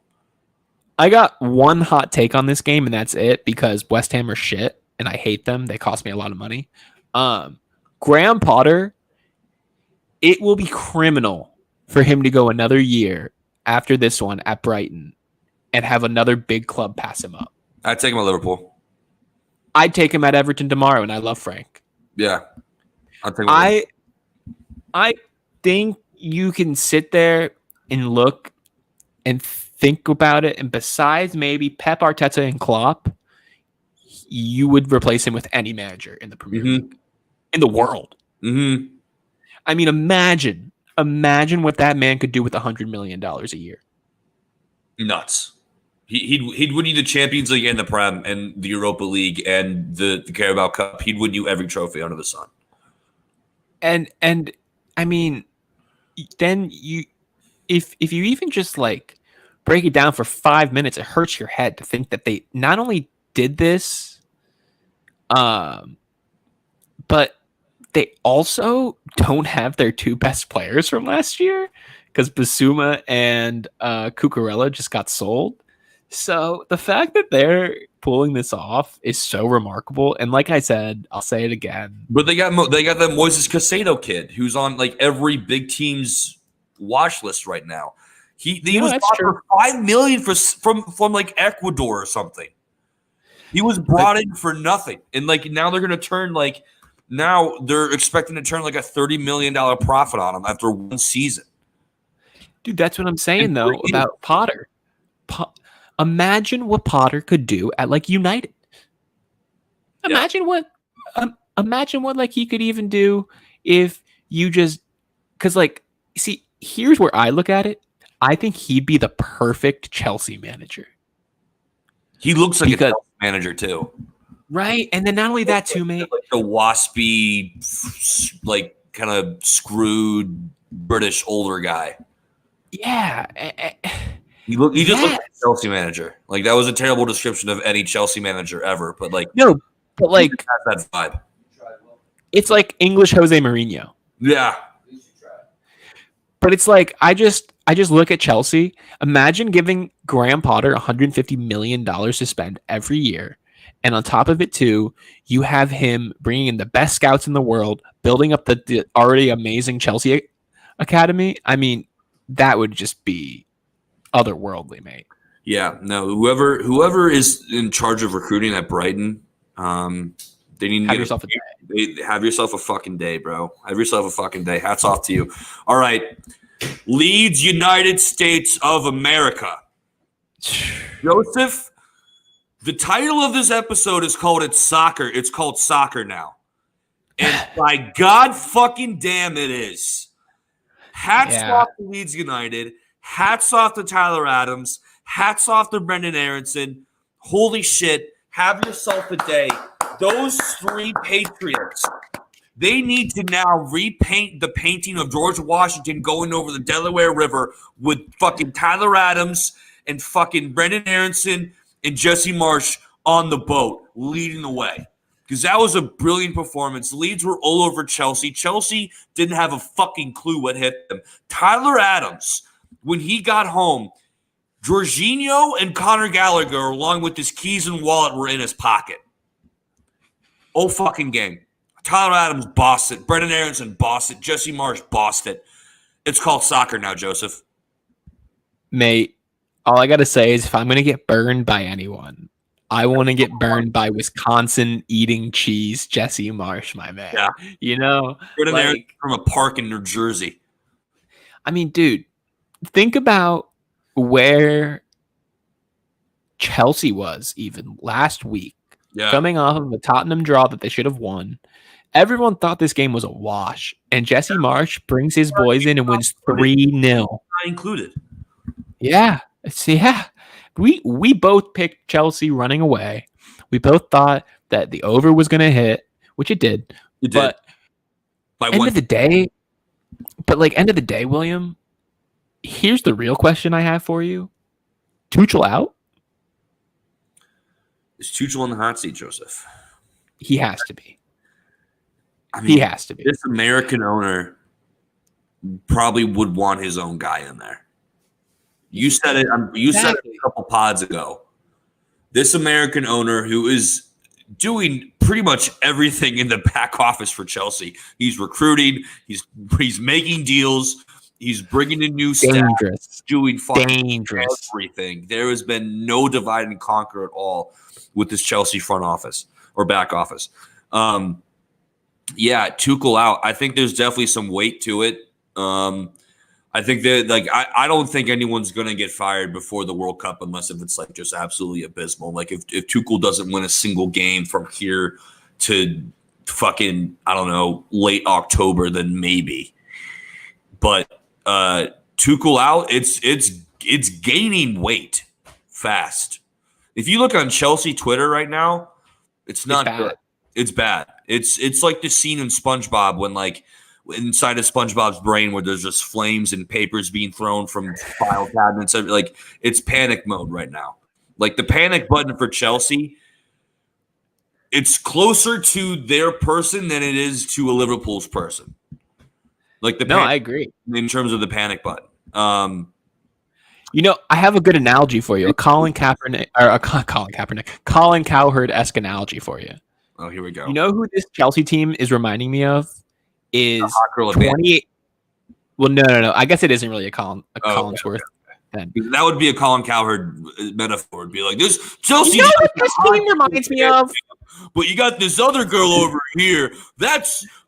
I got one hot take on this game, and that's it, because West Ham are shit, and I hate them. They cost me a lot of money. Graham Potter, it will be criminal for him to go another year after this one at Brighton and have another big club pass him up. I'd take him at Liverpool. I'd take him at Everton tomorrow, and I love Frank. Yeah. I'd take him I think you can sit there and look and think about it, and besides maybe Pep, Arteta, and Klopp, you would replace him with any manager in the Premier League, in the world. Mm-hmm. I mean, imagine what that man could do with $100 million a year. Nuts. He'd win you the Champions League and the Prem and the Europa League and the Carabao Cup. He'd win you every trophy under the sun. And I mean, then if you even just like break it down for 5 minutes, it hurts your head to think that they not only did this, but they also don't have their 2 best players from last year, because Basuma and Cucurella just got sold. So the fact that they're pulling this off is so remarkable. And like I said, I'll say it again. But they got that Moises Caicedo kid who's on like every big team's watch list right now. He was bought for $5 million from like Ecuador or something. He was brought in for nothing, and like now they're gonna turn now they're expecting to turn like a $30 million profit on him after 1 season. Dude, that's what I'm saying though about Potter. Imagine what Potter could do at like United. Imagine what like he could even do if you just, because like, see, here's where I look at it. I think he'd be the perfect Chelsea manager. He looks like a Chelsea manager too, right? And then not only that too, mate, like the waspy, like kind of screwed British older guy. Yeah. He just looked like a Chelsea manager. Like, that was a terrible description of any Chelsea manager ever. But like, no, but like that vibe. It's like English Jose Mourinho. Yeah. But it's like I just look at Chelsea. Imagine giving Graham Potter $150 million to spend every year. And on top of it, too, you have him bringing in the best scouts in the world, building up the already amazing Chelsea academy. I mean, that would just be otherworldly, mate. Yeah, no. Whoever is in charge of recruiting at Brighton, they need to have yourself a day. Have yourself a fucking day, bro. Have yourself a fucking day. Hats off to you. All right, Leeds, United States of America. Joseph, the title of this episode is called "It's Soccer." It's called Soccer now, and by God fucking damn, it is. Hats off to Leeds United. Hats off to Tyler Adams. Hats off to Brendan Aronson. Holy shit. Have yourself a day. Those three Patriots, they need to now repaint the painting of George Washington going over the Delaware River with fucking Tyler Adams and fucking Brendan Aronson and Jesse Marsh on the boat leading the way. Because that was a brilliant performance. Leeds were all over Chelsea. Chelsea didn't have a fucking clue what hit them. Tyler Adams, when he got home, Jorginho and Conor Gallagher, along with his keys and wallet, were in his pocket. Oh, fucking game. Tyler Adams bossed it. Brendan Aronson bossed it. Jesse Marsh bossed it. It's called soccer now, Joseph. Mate, all I got to say is if I'm going to get burned by anyone, I want to get burned by Wisconsin eating cheese Jesse Marsh, my man. Yeah. You know? Brendan Aronson from a park in New Jersey. I mean, dude, think about where Chelsea was even last week. Yeah. Coming off of a Tottenham draw that they should have won. Everyone thought this game was a wash. And Jesse Marsh brings his boys in and wins 3-0. Not included. Yeah. We both picked Chelsea running away. We both thought that the over was going to hit, which it did. It did. But end of the day, William, here's the real question I have for you. Tuchel out? Is Tuchel on the hot seat, Joseph? He has to be. I mean, he has to be. This American owner probably would want his own guy in there. You said it. You said it a couple pods ago. This American owner who is doing pretty much everything in the back office for Chelsea. He's recruiting. He's making deals. He's bringing in new staff. Doing everything. There has been no divide and conquer at all with this Chelsea front office or back office. Tuchel out. I think there's definitely some weight to it. I think that I don't think anyone's going to get fired before the World Cup unless if it's like just absolutely abysmal. Like if Tuchel doesn't win a single game from here to fucking, I don't know, late October, then maybe. But Tuchel out, it's gaining weight fast. If you look on Chelsea Twitter right now, it's not good. It's bad. It's like the scene in SpongeBob when like inside of SpongeBob's brain where there's just flames and papers being thrown from file cabinets. Like it's panic mode right now. Like the panic button for Chelsea, it's closer to their person than it is to a Liverpool's person. Like I agree in terms of the panic button. I have a good analogy for you. A Colin Cowherd-esque analogy for you. Oh, here we go. You know who this Chelsea team is reminding me of? Is 28. Well, no. I guess it isn't really a Collinsworth. Okay. That would be a Colin Cowherd metaphor. It'd be like this Chelsea. You know what this team reminds me of? But you got this other girl over here.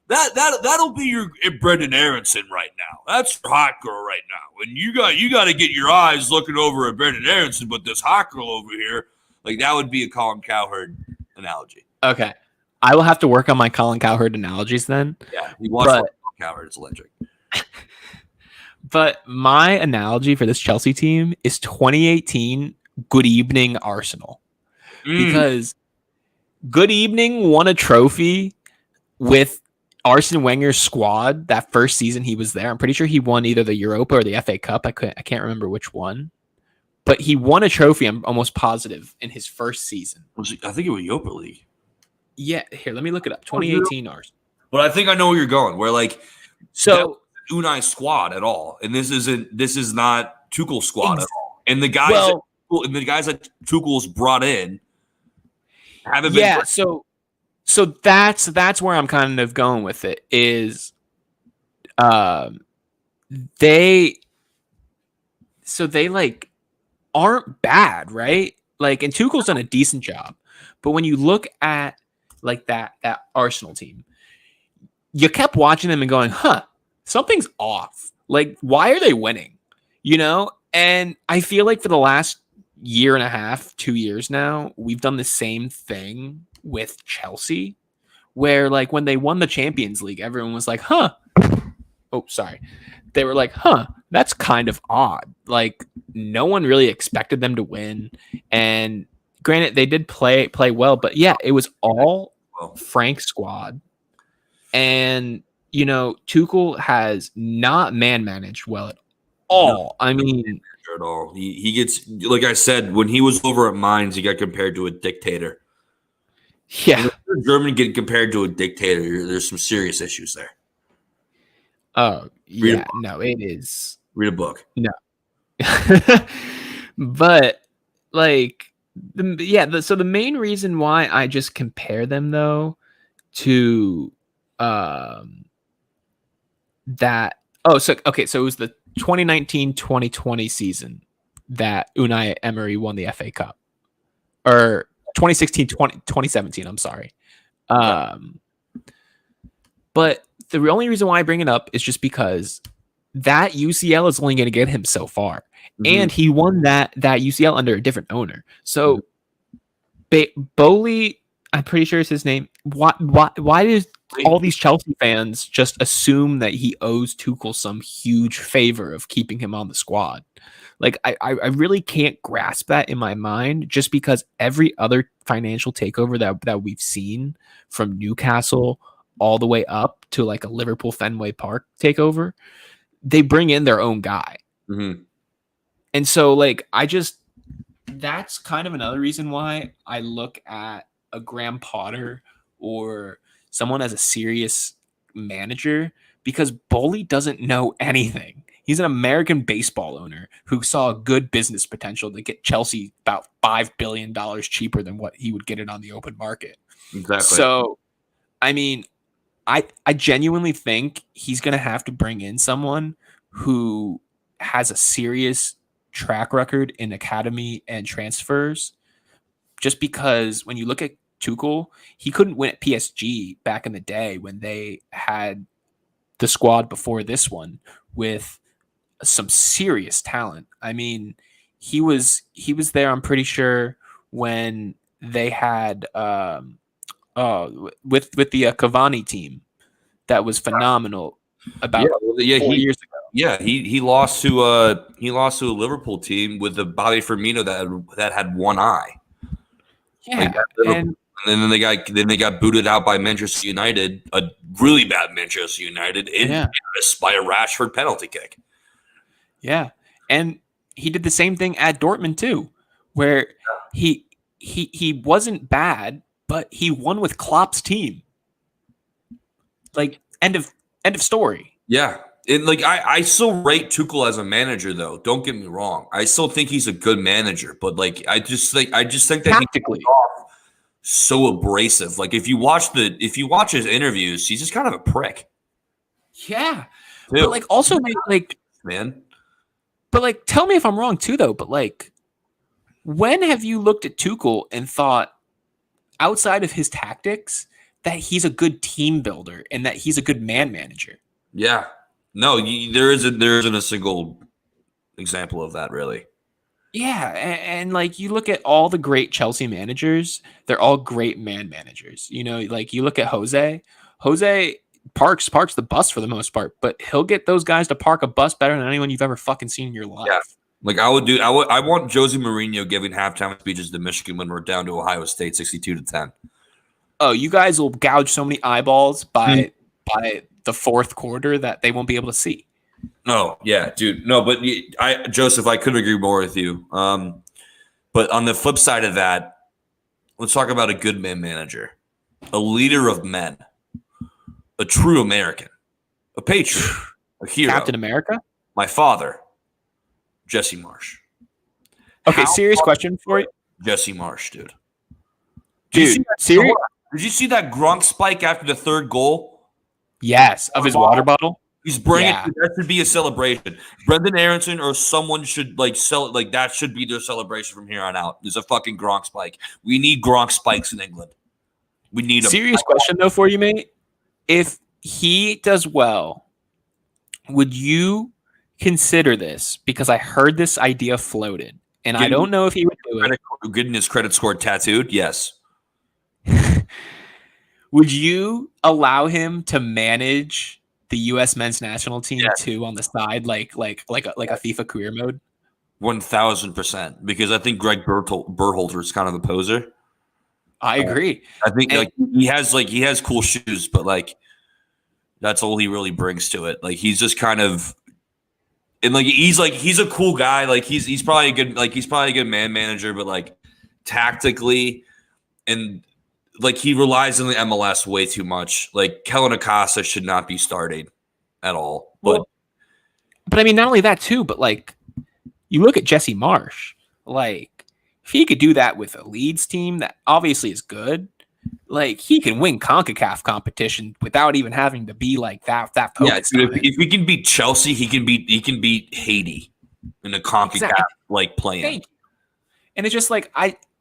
That'll be your Brendan Aronson right now. That's your hot girl right now. And you got to get your eyes looking over at Brendan Aronson, but this hot girl over here, like that would be a Colin Cowherd analogy. Okay. I will have to work on my Colin Cowherd analogies then. Yeah, he wants Colin Cowherd. It's electric. But my analogy for this Chelsea team is 2018 Good Evening Arsenal. Because Good Evening won a trophy with Arsene Wenger's squad that first season he was there. I'm pretty sure he won either the Europa or the FA Cup. I can't remember which one. But he won a trophy, I'm almost positive, in his first season. I think it was Europa League. Yeah, here, let me look it up. 2018 Arsenal. But I think I know where you're going. Where like so Unai squad at all, and this is not Tuchel's squad at all. And the guys that Tuchel's brought in haven't been. Yeah, so that's where I'm kind of going with it. Is they like aren't bad, right? Like, and Tuchel's done a decent job, but when you look at like that Arsenal team, you kept watching them and going, "Huh, something's off. Like, why are they winning?" You know? And I feel like for the last year and a half, 2 years now, we've done the same thing with Chelsea, where like when they won the Champions League, everyone was like, "Huh." Oh, sorry. They were like, "Huh, that's kind of odd." Like no one really expected them to win. And granted, they did play well, but yeah, it was all Frank's squad. And you know, Tuchel has not man managed well at all. I mean, at all. He gets, like I said, when he was over at Mainz, he got compared to a dictator. Yeah, German getting compared to a dictator, there's some serious issues there. Oh yeah, no, it is. Read a book. No, but like, so the main reason why I just compare them though to that. Oh, so okay, so it was the 2019-2020 season that Unai Emery won the FA Cup, or 2016-2017. I'm sorry. But the only reason why I bring it up is just because that UCL is only going to get him so far. And he won that UCL under a different owner. So Bowley, I'm pretty sure is his name. Why does all these Chelsea fans just assume that he owes Tuchel some huge favor of keeping him on the squad? Like, I really can't grasp that in my mind, just because every other financial takeover that we've seen, from Newcastle all the way up to like a Liverpool Fenway Park takeover, they bring in their own guy. And so like, that's kind of another reason why I look at a Graham Potter or someone as a serious manager, because Bowley doesn't know anything. He's an American baseball owner who saw a good business potential to get Chelsea about $5 billion cheaper than what he would get it on the open market. Exactly. So, I mean, I genuinely think he's going to have to bring in someone who has a serious track record in academy and transfers, just because when you look at Tuchel, he couldn't win at PSG back in the day when they had the squad before this one with some serious talent. I mean, he was there, I'm pretty sure, when they had with the Cavani team that was phenomenal about 4 years ago. Yeah, he lost to a Liverpool team with the Bobby Firmino that had one eye. Yeah, and then they got booted out by Manchester United, a really bad Manchester United, by a Rashford penalty kick. Yeah, and he did the same thing at Dortmund too, where he wasn't bad, but he won with Klopp's team. Like, end of story. Yeah. And like, I still rate Tuchel as a manager, though. Don't get me wrong. I still think he's a good manager, but like, I just think that tactically, he's so abrasive. Like, if you watch his interviews, he's just kind of a prick. Yeah. Too. But like, also, like, man. But like, tell me if I'm wrong too, though. But like, when have you looked at Tuchel and thought, outside of his tactics, that he's a good team builder and that he's a good man manager? Yeah. No, there isn't a single example of that, really. Yeah, and like, you look at all the great Chelsea managers, they're all great man managers. You know, like, you look at Jose parks the bus for the most part, but he'll get those guys to park a bus better than anyone you've ever fucking seen in your life. Yeah. Like, I want Jose Mourinho giving halftime speeches to Michigan when we're down to Ohio State 62-10. Oh, you guys will gouge so many eyeballs by the fourth quarter that they won't be able to see. Oh, yeah, dude. No, but Joseph, I couldn't agree more with you. But on the flip side of that, let's talk about a good man manager, a leader of men. a true American, a patriot, a hero. Captain America? My father, Jesse Marsh. Okay, serious question for you. Jesse Marsh, dude. Dude, serious? Did you see that Gronk spike after the third goal? Yes, of his water bottle. He's bringing that should be a celebration. Brendan Aronson or someone should that should be their celebration from here on out. There's a fucking Gronk spike. We need Gronk spikes in England. We need them. Serious question though for you, mate. If he does well, would you consider this? Because I heard this idea floated, and I don't know if he would do it. Getting his credit score tattooed, yes. Would you allow him to manage the U.S. men's national team too on the side, like a FIFA career mode? 1,000%. Because I think Greg Berhalter is kind of a poser. I agree. I think he has cool shoes, but that's all he really brings to it. Like he's just kind of, and he's a cool guy. Like he's probably a good man manager, but tactically and. He relies on the MLS way too much. Kellen Acosta should not be starting at all. But I mean, not only that too, but you look at Jesse Marsh. If he could do that with a Leeds team that obviously is good, he can win CONCACAF competition without even having to be that. Yeah, if he can beat Chelsea, he can beat Haiti in a CONCACAF playing. Thank you. And it's just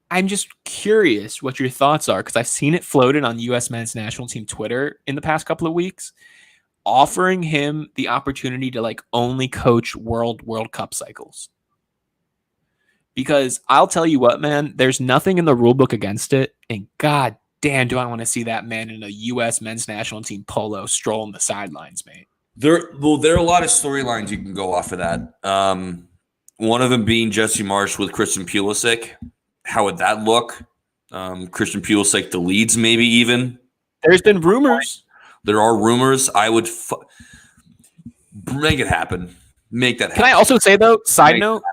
I'm just curious what your thoughts are because I've seen it floated on U.S. men's national team Twitter in the past couple of weeks, offering him the opportunity to only coach World Cup cycles. Because I'll tell you what, man, there's nothing in the rule book against it, and god damn, do I want to see that man in a U.S. men's national team polo strolling the sidelines, mate. There are a lot of storylines you can go off of that. One of them being Jesse Marsh with Christian Pulisic. How would that look? Christian Pulisic to Leeds, maybe even. There's been rumors. There are rumors. I would make it happen. Make that happen. Can I also say, though, side note,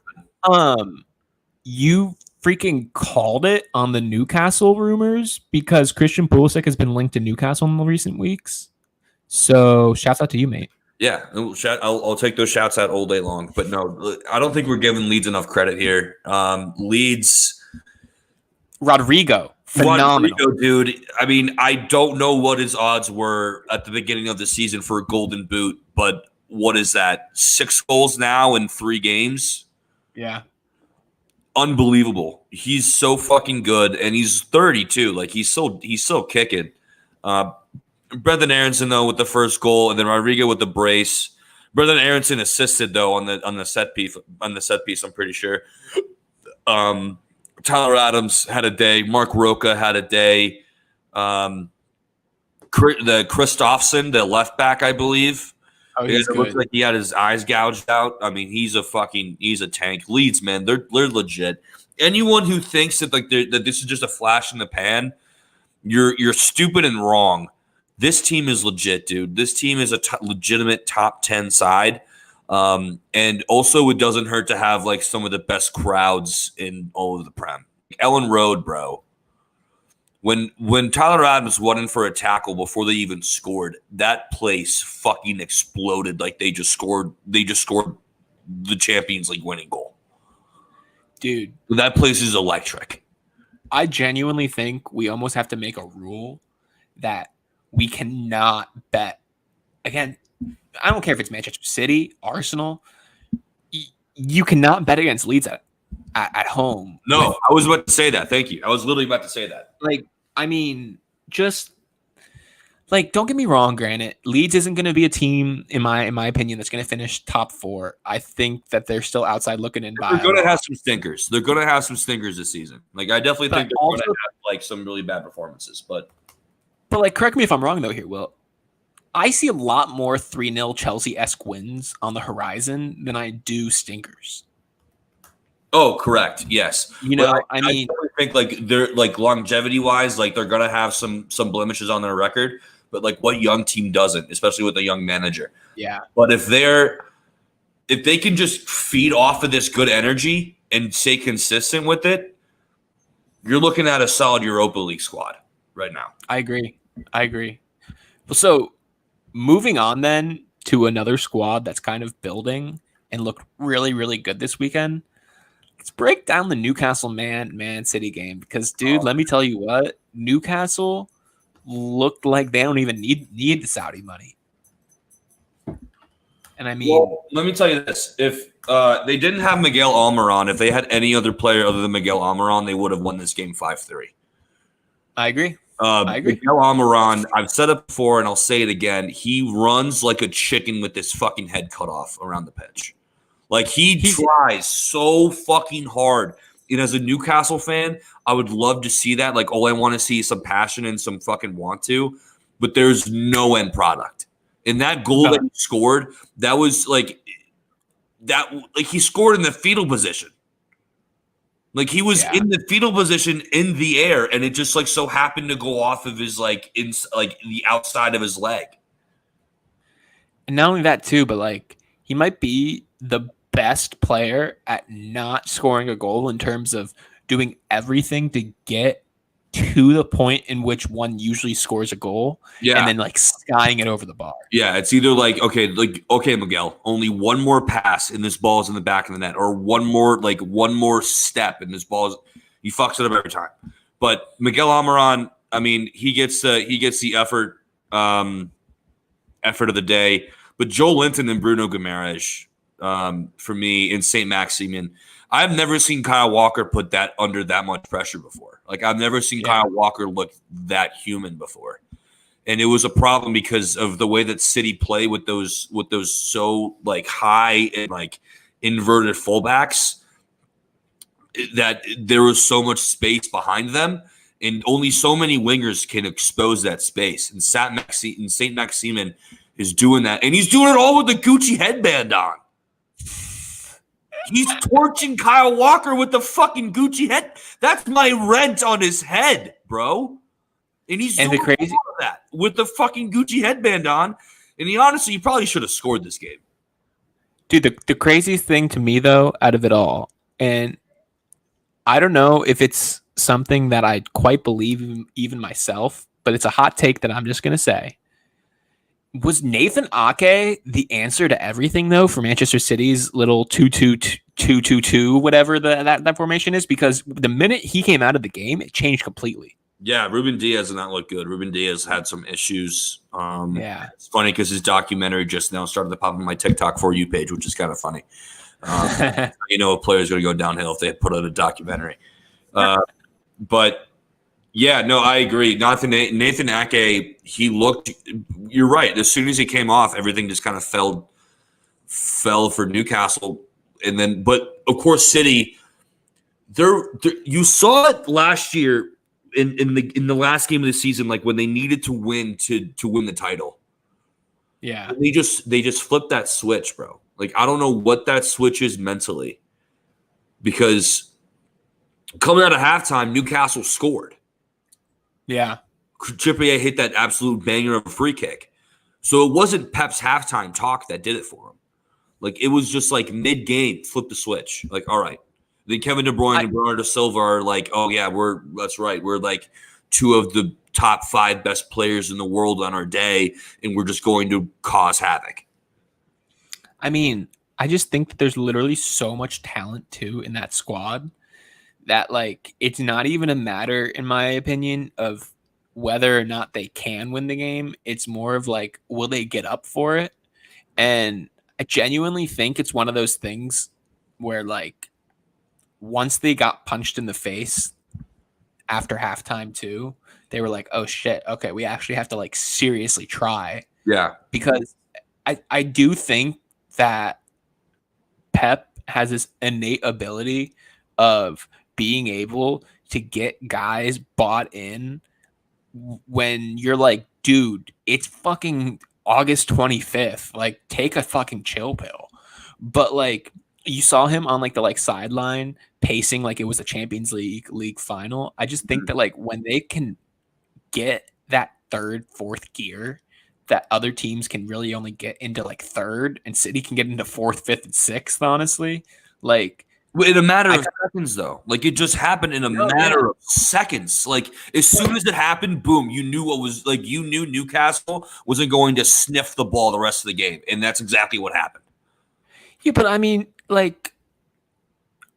you freaking called it on the Newcastle rumors because Christian Pulisic has been linked to Newcastle in the recent weeks. So shouts out to you, mate. Yeah, I'll take those shouts out all day long. But no, I don't think we're giving Leeds enough credit here. Leeds... Rodrigo, phenomenal. Dude. I mean, I don't know what his odds were at the beginning of the season for a golden boot, but what is that? 6 goals now in 3 games? Yeah. Unbelievable. He's so fucking good, and he's 30 too. He's so kicking. Brendan Aronson though with the first goal, and then Rodrigo with the brace. Brendan Aronson assisted though on the set piece. I'm pretty sure. Tyler Adams had a day. Mark Roca had a day. The Christofferson, the left back, I believe. Oh, he's good. It looks like he had his eyes gouged out. I mean, he's a tank. Leeds, man, they're legit. Anyone who thinks that that this is just a flash in the pan, you're stupid and wrong. This team is legit, dude. This team is a legitimate top 10 side. And also it doesn't hurt to have some of the best crowds in all of the Prem. Ellen Road, bro. When Tyler Adams went in for a tackle before they even scored, that place fucking exploded. They just scored the Champions League winning goal. Dude, that place is electric. I genuinely think we almost have to make a rule that we cannot bet. Again, I don't care if it's Manchester City, Arsenal. You cannot bet against Leeds at home. No, I was about to say that. Thank you. I was literally about to say that. I mean, just don't get me wrong. Granted, Leeds isn't going to be a team, in my opinion, that's going to finish top 4. I think that they're still outside looking in. They're going to have some stinkers. They're going to have some stinkers this season. I definitely think they're going to have some really bad performances. But correct me if I'm wrong though. Here, Will. I see a lot more 3-0 Chelsea-esque wins on the horizon than I do stinkers. Oh, correct. Yes. I mean, I think they're longevity-wise, they're gonna have some blemishes on their record. But what young team doesn't, especially with a young manager? Yeah. But if they can just feed off of this good energy and stay consistent with it, you're looking at a solid Europa League squad right now. I agree. So moving on then to another squad that's kind of building and looked really, really good this weekend. Let's break down the Newcastle Man City game because, dude, let me tell you what, Newcastle looked like they don't even need the Saudi money. And I mean, well, let me tell you this: if they didn't have Miguel Almiron, if they had any other player other than Miguel Almiron, they would have won this game 5-3. I agree. Miguel Almiron, I've said it before and I'll say it again. He runs like a chicken with his fucking head cut off around the pitch. Like he tries so fucking hard. And as a Newcastle fan, I would love to see that. Like, all I want to see is some passion and some fucking want to, but there's no end product. And that goal that he scored, that was like he scored in the fetal position. Like he was in the fetal position in the air, and it just like so happened to go off of his like the outside of his leg. And not only that too, but like he might be the best player at not scoring a goal in terms of doing everything to get to the point in which one usually scores a goal, and then like skying it over the bar. Yeah, it's either like okay, Miguel, only one more pass and this ball's in the back of the net, or one more step and this ball's he fucks it up every time. But Miguel Almiron, I mean, he gets the effort of the day. But Joe Linton and Bruno Guimaraes, for me, in St. Maximin, I've never seen Kyle Walker put that under that much pressure before. Like, I've never seen Kyle Walker look that human before. And it was a problem because of the way that City play with those so like high and like inverted fullbacks, that there was so much space behind them, and only so many wingers can expose that space. And St. Maximin is doing that, and he's doing it all with the Gucci headband on. He's torching Kyle Walker with the fucking Gucci head. That's my rent on his head, bro. And he's doing all of that with the fucking Gucci headband on. And he probably should have scored this game. Dude, the craziest thing to me, though, out of it all, and I don't know if it's something that I quite believe even myself, but it's a hot take that I'm just going to say. Was Nathan Ake the answer to everything, though, for Manchester City's little 2-2-2-2-2, whatever that formation is? Because the minute he came out of the game, it changed completely. Yeah, Ruben Diaz did not look good. Ruben Diaz had some issues. It's funny because his documentary just now started to pop on my TikTok For You page, which is kind of funny. You know, a player's going to go downhill if they put out a documentary. But yeah, no, I agree. Nathan Ake, he looked. You're right. As soon as he came off, everything just kind of fell for Newcastle, and then, but of course, City. You saw it last year in the last game of the season, like when they needed to win to win the title. Yeah, and they just flipped that switch, bro. Like, I don't know what that switch is mentally, because coming out of halftime, Newcastle scored. Yeah. Trippier hit that absolute banger of a free kick. So it wasn't Pep's halftime talk that did it for him. Like, it was just like mid-game, flip the switch. Like, all right. Then Kevin De Bruyne and Bernardo Silva are like, oh, yeah, that's right. We're like two of the top 5 best players in the world on our day, and we're just going to cause havoc. I mean, I just think that there's literally so much talent, too, in that squad that, like, it's not even a matter, in my opinion, of whether or not they can win the game. It's more of, like, will they get up for it? And I genuinely think it's one of those things where, like, once they got punched in the face after halftime, too, they were like, oh, shit, okay, we actually have to, like, seriously try. Yeah. Because I do think that Pep has this innate ability of being able to get guys bought in when you're like, dude, it's fucking August 25th. Like, take a fucking chill pill. But, like, you saw him on, like, the, like, sideline pacing like it was a Champions League final. I just think that, like, when they can get that third, fourth gear that other teams can really only get into, like, third, and City can get into fourth, fifth, and sixth, honestly, like, In a matter of seconds, though. Like, it just happened in a matter of seconds. Like, as soon as it happened, boom, you knew you knew Newcastle wasn't going to sniff the ball the rest of the game. And that's exactly what happened. Yeah, but I mean, like,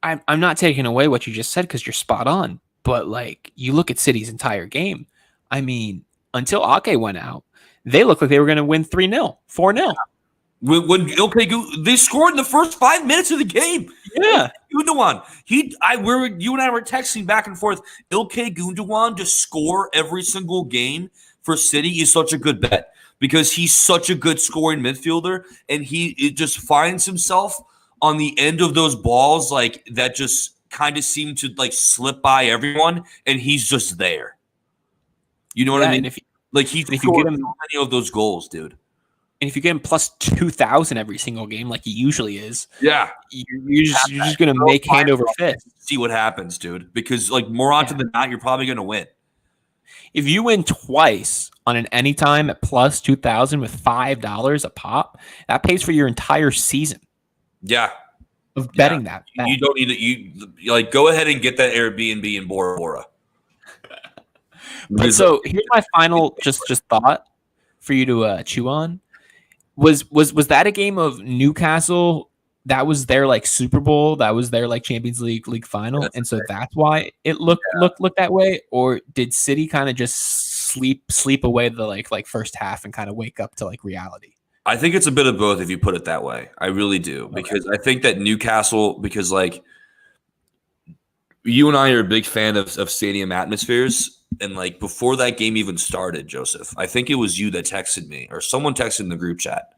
I'm not taking away what you just said because you're spot on. But, like, you look at City's entire game. I mean, until Ake went out, they looked like they were going to win 3-0, 4-0. When they scored in the first 5 minutes of the game. Yeah. Gundogan. You and I were texting back and forth. Ilkay Gundogan to score every single game for City is such a good bet because he's such a good scoring midfielder, and it just finds himself on the end of those balls like that just kind of seem to like slip by everyone, and he's just there. You know what I mean? If you get him so many of those goals, dude. And if you get him plus 2,000 every single game, like he usually is, you're just going to make hand over fist. See what happens, dude. Because like more often than not, you're probably going to win. If you win twice on an anytime at plus 2,000 with $5 a pop, that pays for your entire season. Yeah, of betting that. You don't need it. You like go ahead and get that Airbnb in Bora Bora. So here's my final just thought for you to chew on. Was that a game of Newcastle? That was their like Super Bowl. That was their like Champions League final, and so that's why it looked that way. Or did City kind of just sleep away the like first half and kind of wake up to like reality? I think it's a bit of both if you put it that way. I really do because I think that Newcastle, because like you and I are a big fan of stadium atmospheres. And like before that game even started, Joseph, I think it was you that texted me or someone texted in the group chat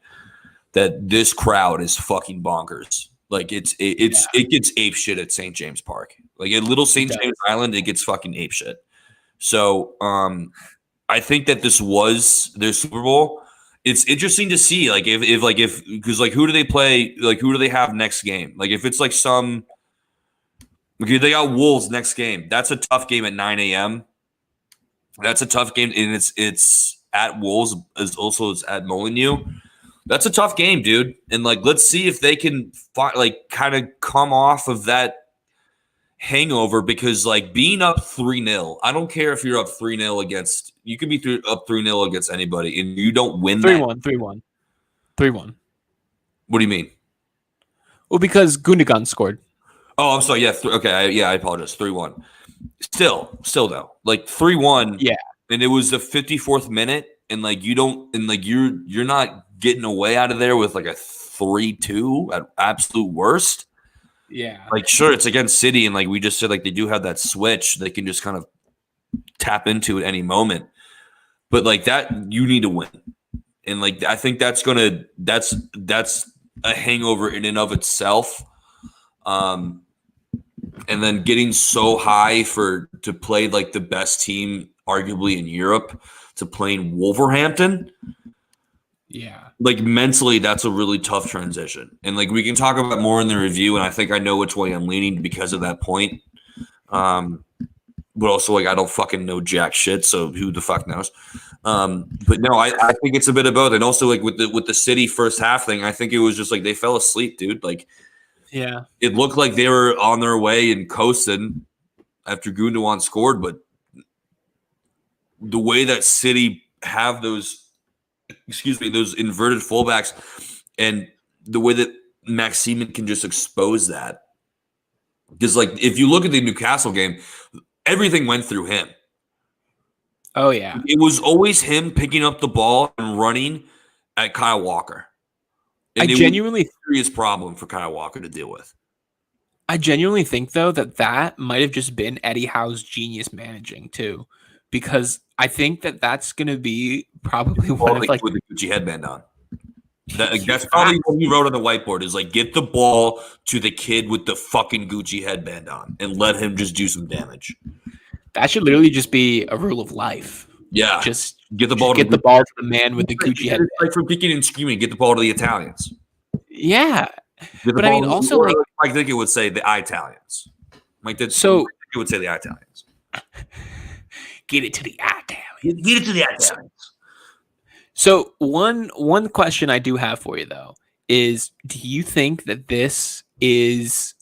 that this crowd is fucking bonkers. Like it gets ape shit at St. James Park. Like at Little St. James Island, it gets fucking ape shit. So I think that this was their Super Bowl. It's interesting to see like if because like who do they play? Like who do they have next game? Like if it's like they got Wolves next game. That's a tough game at 9 a.m. That's a tough game, and it's at Wolves as also as at Molineux. That's a tough game, dude. And like, let's see if they can kind of come off of that hangover because like being up 3-0. I don't care if you're up 3-0 against. You can be up 3-0 against anybody, and you don't win. 3-1. What do you mean? Well, because Gundogan scored. Oh, I'm sorry. Yeah. I apologize. 3-1. Still though, like 3-1. Yeah. And it was the 54th minute, and like you don't, and like you're not getting away out of there with like a 3-2 at absolute worst. Yeah. Like sure, it's against City, and like we just said, like they do have that switch they can just kind of tap into at any moment. But like that, you need to win, and like I think that's a hangover in and of itself. And then getting so high to play like the best team arguably in Europe to playing Wolverhampton. Yeah. Like mentally, that's a really tough transition. And like we can talk about more in the review, and I think I know which way I'm leaning because of that point. But also like I don't fucking know jack shit, so who the fuck knows? But no, I think it's a bit of both. And also like with the City first half thing, I think it was just like they fell asleep, dude. Like yeah, it looked like they were on their way and coasting after Gundogan scored, but the way that City have those inverted fullbacks and the way that Maximin can just expose that. Because like if you look at the Newcastle game, everything went through him. Oh yeah. It was always him picking up the ball and running at Kyle Walker. And I genuinely was a serious problem for Kyle Walker to deal with. I genuinely think though that might have just been Eddie Howe's genius managing too, because I think that's going to be probably one of like with the Gucci headband on. That's probably what he wrote on the whiteboard is like get the ball to the kid with the fucking Gucci headband on and let him just do some damage. That should literally just be a rule of life. Yeah, just get the ball. To the man with the Gucci headband. Like from kicking and screaming, get the ball to the Italians. Yeah, but I mean, also like I think it would say the Italians. Like that. So it would say the Italians. Get it to the Italians. Get it to the Italians. So one question I do have for you though is, do you think that this is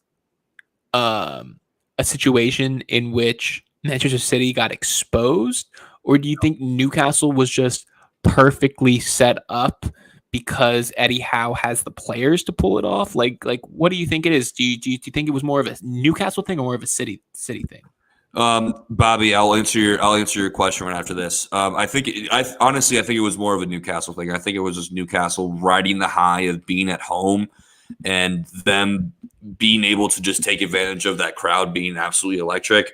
a situation in which Manchester City got exposed, or do you think Newcastle was just perfectly set up because Eddie Howe has the players to pull it off? Like what do you think it is? Do you think it was more of a Newcastle thing or more of a City thing? Bobby, I'll answer your question right after this. Honestly, I think it was more of a Newcastle thing. I think it was just Newcastle riding the high of being at home and them being able to just take advantage of that crowd being absolutely electric.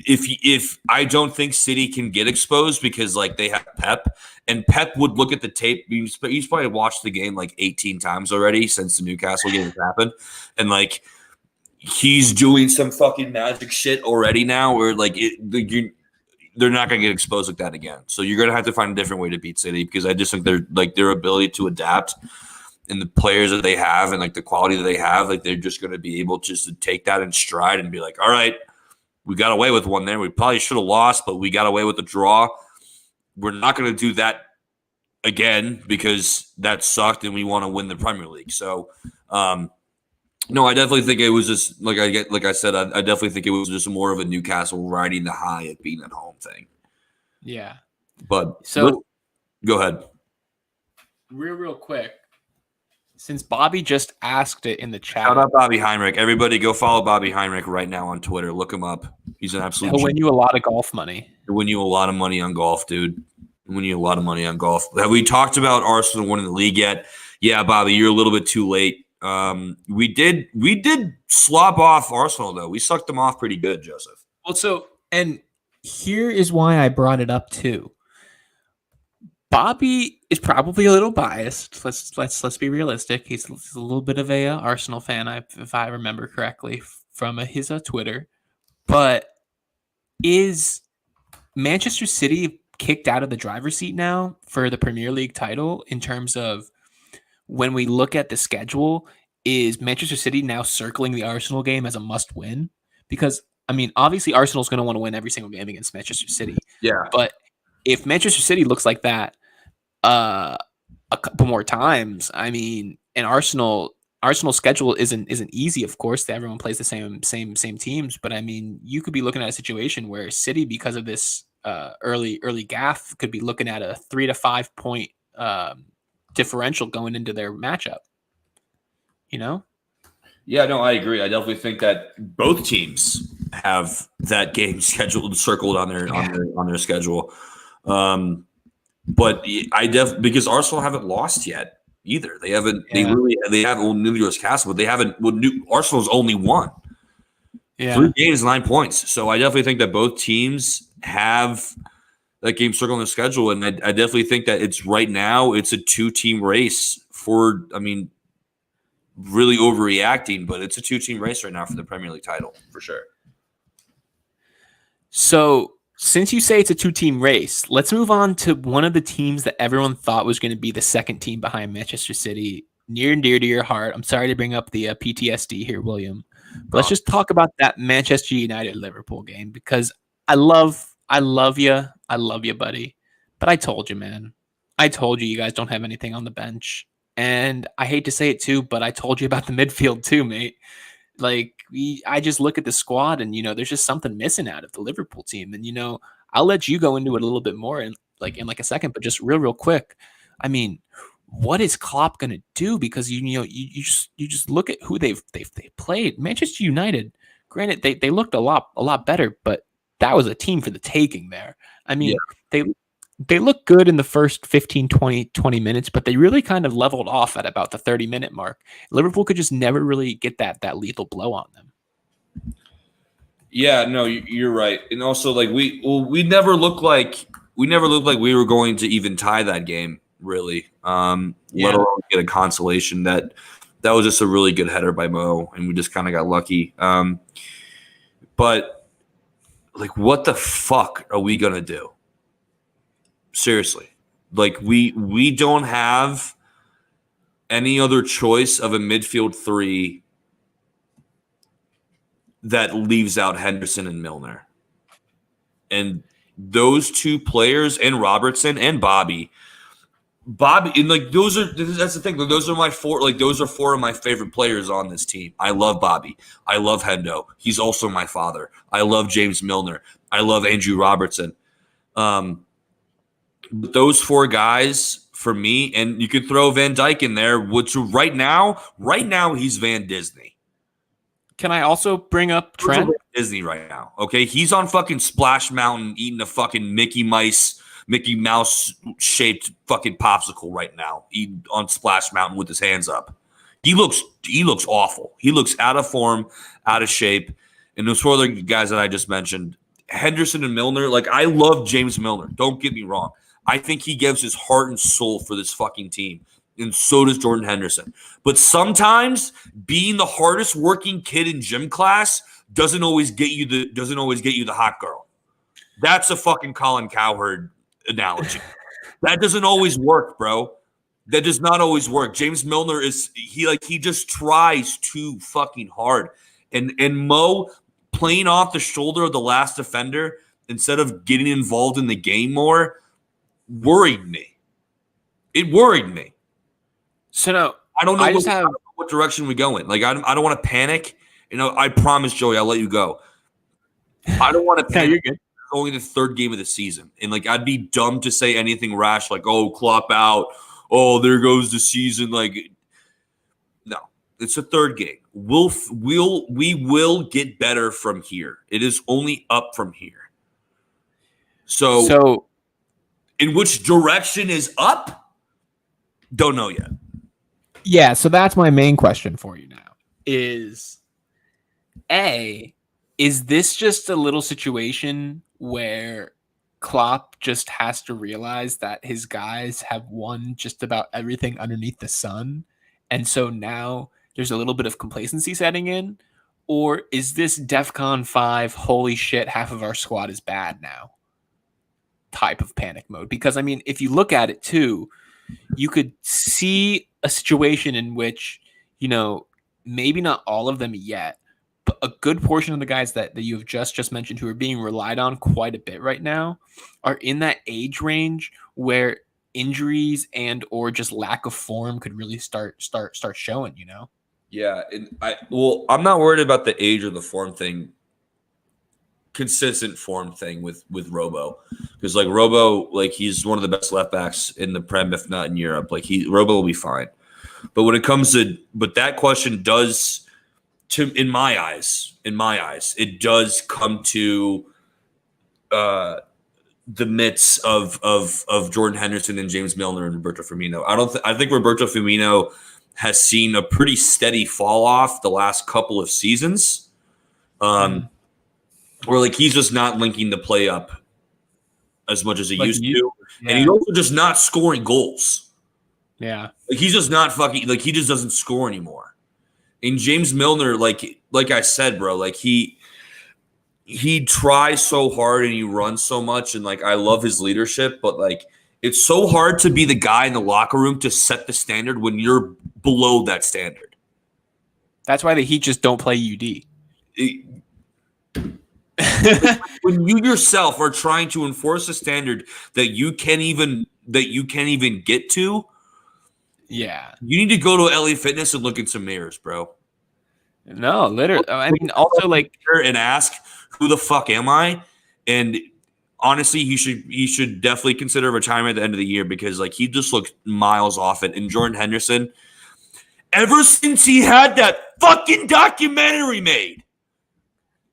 If I don't think City can get exposed because like they have Pep, and Pep would look at the tape. He's probably watched the game like 18 times already since the Newcastle game has happened, and like he's doing some fucking magic shit already now. Where like they're not gonna get exposed like that again. So you're gonna have to find a different way to beat City because I just think they're like their ability to adapt and the players that they have and like the quality that they have, like they're just gonna be able just to take that in stride and be like, all right. We got away with one there. We probably should have lost, but we got away with the draw. We're not going to do that again because that sucked and we want to win the Premier League. So, no, I definitely think it was just like I said, I definitely think it was just more of a Newcastle riding the high at being at home thing. Yeah. But so go ahead. Real quick. Since Bobby just asked it in the chat. Shout out Bobby Heinrich. Everybody go follow Bobby Heinrich right now on Twitter. Look him up. He's an absolute He'll win you a lot of golf money. He'll win you a lot of money on golf, dude. He'll win you a lot of money on golf. Have we talked about Arsenal winning the league yet? Yeah, Bobby, you're a little bit too late. We did slop off Arsenal, though. We sucked them off pretty good, Joseph. Well, and here is why I brought it up, too. Bobby is probably a little biased. Let's be realistic. He's a little bit of a Arsenal fan, if I remember correctly from his Twitter. But is Manchester City kicked out of the driver's seat now for the Premier League title in terms of when we look at the schedule? Is Manchester City now circling the Arsenal game as a must-win? Because I mean, obviously Arsenal's going to want to win every single game against Manchester City. Yeah, but if Manchester City looks like that a couple more times, I mean, and Arsenal's schedule isn't easy, of course. Everyone plays the same teams, but I mean, you could be looking at a situation where City, because of this early gaff, could be looking at a 3 to 5 point differential going into their matchup. You know? Yeah, no, I agree. I definitely think that both teams have that game scheduled circled on their schedule. But because Arsenal haven't lost yet either. They haven't. Yeah. They have Newcastle, but they haven't. Arsenal's only won. Yeah, 3 games, 9 points. So I definitely think that both teams have that game circled on the schedule, and I definitely think that it's right now. It's a 2-team race for. I mean, really overreacting, but it's a 2-team race right now for the Premier League title for sure. So, since you say it's a 2-team race, let's move on to one of the teams that everyone thought was going to be the second team behind Manchester City, near and dear to your heart. I'm sorry to bring up the PTSD here, William. But let's just talk about that Manchester United Liverpool game, because I love you, buddy. But I told you, man. I told you guys don't have anything on the bench. And I hate to say it too, but I told you about the midfield too, mate. Like, I just look at the squad and, there's just something missing out of the Liverpool team. And, I'll let you go into it a little bit more in a second, but just real quick. I mean, what is Klopp going to do? Because, you just look at who they've played. Manchester United, granted, they looked a lot better, but that was a team for the taking there. I mean, they looked good in the first 15, 20 minutes, but they really kind of leveled off at about the 30-minute mark. Liverpool could just never really get that lethal blow on them. Yeah, no, you're right. And also, like, we never looked like we were going to even tie that game, really. Let alone get a consolation. That was just a really good header by Mo, and we just kind of got lucky. But like, what the fuck are we gonna do? Seriously, like we don't have any other choice of a midfield 3 that leaves out Henderson and Milner. And those 2 players and Robertson and Bobby Bobby, and like that's the thing. Those are my four. Like those are four of my favorite players on this team. I love Bobby. I love Hendo. He's also my father. I love James Milner. I love Andrew Robertson. Those four guys for me, and you could throw Van Dijk in there. Which right now he's Van Disney. Can I also bring up Trent? Disney right now. Okay, he's on fucking Splash Mountain eating a fucking Mickey Mouse shaped fucking popsicle right now. On Splash Mountain with his hands up. He looks awful. He looks out of form, out of shape. And those four other guys that I just mentioned, Henderson and Milner. Like I love James Milner. Don't get me wrong. I think he gives his heart and soul for this fucking team. And so does Jordan Henderson. But sometimes being the hardest working kid in gym class doesn't always get you the hot girl. That's a fucking Colin Cowherd analogy. That doesn't always work, bro. That does not always work. James Milner he just tries too fucking hard. And Mo playing off the shoulder of the last defender instead of getting involved in the game more worried me. It worried me. So no, I don't know what direction we go in. Like I don't want to panic. I promise, Joey, I'll let you go. I don't want to panic. No, you're good. Only the third game of the season. And like I'd be dumb to say anything rash like, oh, Klopp out. Oh, there goes the season. Like, no, it's a third game. We will get better from here. It is only up from here. So in which direction is up? Don't know yet. Yeah, so that's my main question for you now. Is this just a little situation where Klopp just has to realize that his guys have won just about everything underneath the sun, and so now there's a little bit of complacency setting in? Or is this DEFCON 5, holy shit, half of our squad is bad now type of panic mode? Because, I mean, if you look at it too, you could see a situation in which, maybe not all of them yet, but a good portion of the guys that you have just mentioned who are being relied on quite a bit right now are in that age range where injuries and or just lack of form could really start showing, Yeah, I'm not worried about the age or the form thing, consistent form thing with Robo, because like Robo, like he's one of the best left backs in the Prem, if not in Europe. Like Robo will be fine, but when it comes to, but that question does, in my eyes, it does come to the midst of Jordan Henderson and James Milner and Roberto Firmino. I think Roberto Firmino has seen a pretty steady fall off the last couple of seasons. Where like he's just not linking the play up as much as he used to. Yeah. And he's also just not scoring goals. Yeah. Like he's just not fucking, like he just doesn't score anymore. And James Milner, like I said, bro, like he tries so hard and he runs so much, and like I love his leadership, but like it's so hard to be the guy in the locker room to set the standard when you're below that standard. That's why the Heat just don't play UD. When you yourself are trying to enforce a standard that you can't even get to, yeah, you need to go to LA Fitness and look in some mirrors, bro. No, literally. I mean, also like, and ask, who the fuck am I? And honestly, he should definitely consider retirement at the end of the year, because like he just looked miles off it. And Jordan Henderson, ever since he had that fucking documentary made,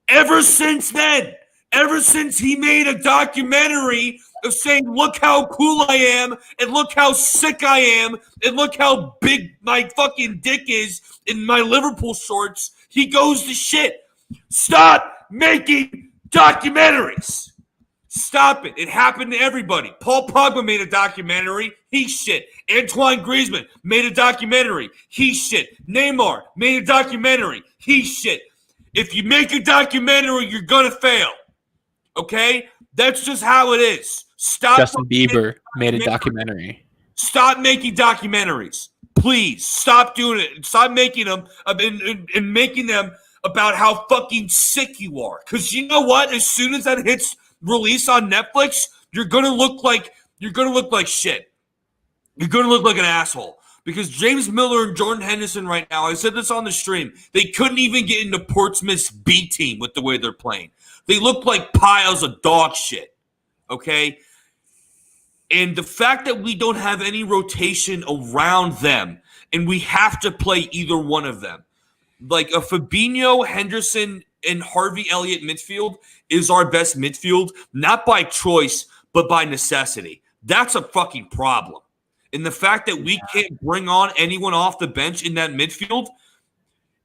ever since then, ever since he made a documentary of saying, look how cool I am, and look how sick I am, and look how big my fucking dick is in my Liverpool shorts, he goes to shit. Stop making documentaries. Stop it. It happened to everybody. Paul Pogba made a documentary. He shit. Antoine Griezmann made a documentary. He shit. Neymar made a documentary. He shit. If you make a documentary, you're going to fail. Okay? That's just how it is. Stop. Justin Bieber made a documentary. Stop making documentaries. Please. Stop doing it. Stop making them and making them about how fucking sick you are. Because you know what? As soon as that hits release on Netflix, you're gonna look like shit. you're going to look like an asshole. Because James Miller and Jordan Henderson right now, I said this on the stream, they couldn't even get into Portsmouth's B team with the way they're playing. They look like piles of dog shit, okay? And the fact that we don't have any rotation around them, and we have to play either one of them. Like a Fabinho, Henderson, and Harvey Elliott midfield is our best midfield, not by choice, but by necessity. That's a fucking problem. And the fact that we can't bring on anyone off the bench in that midfield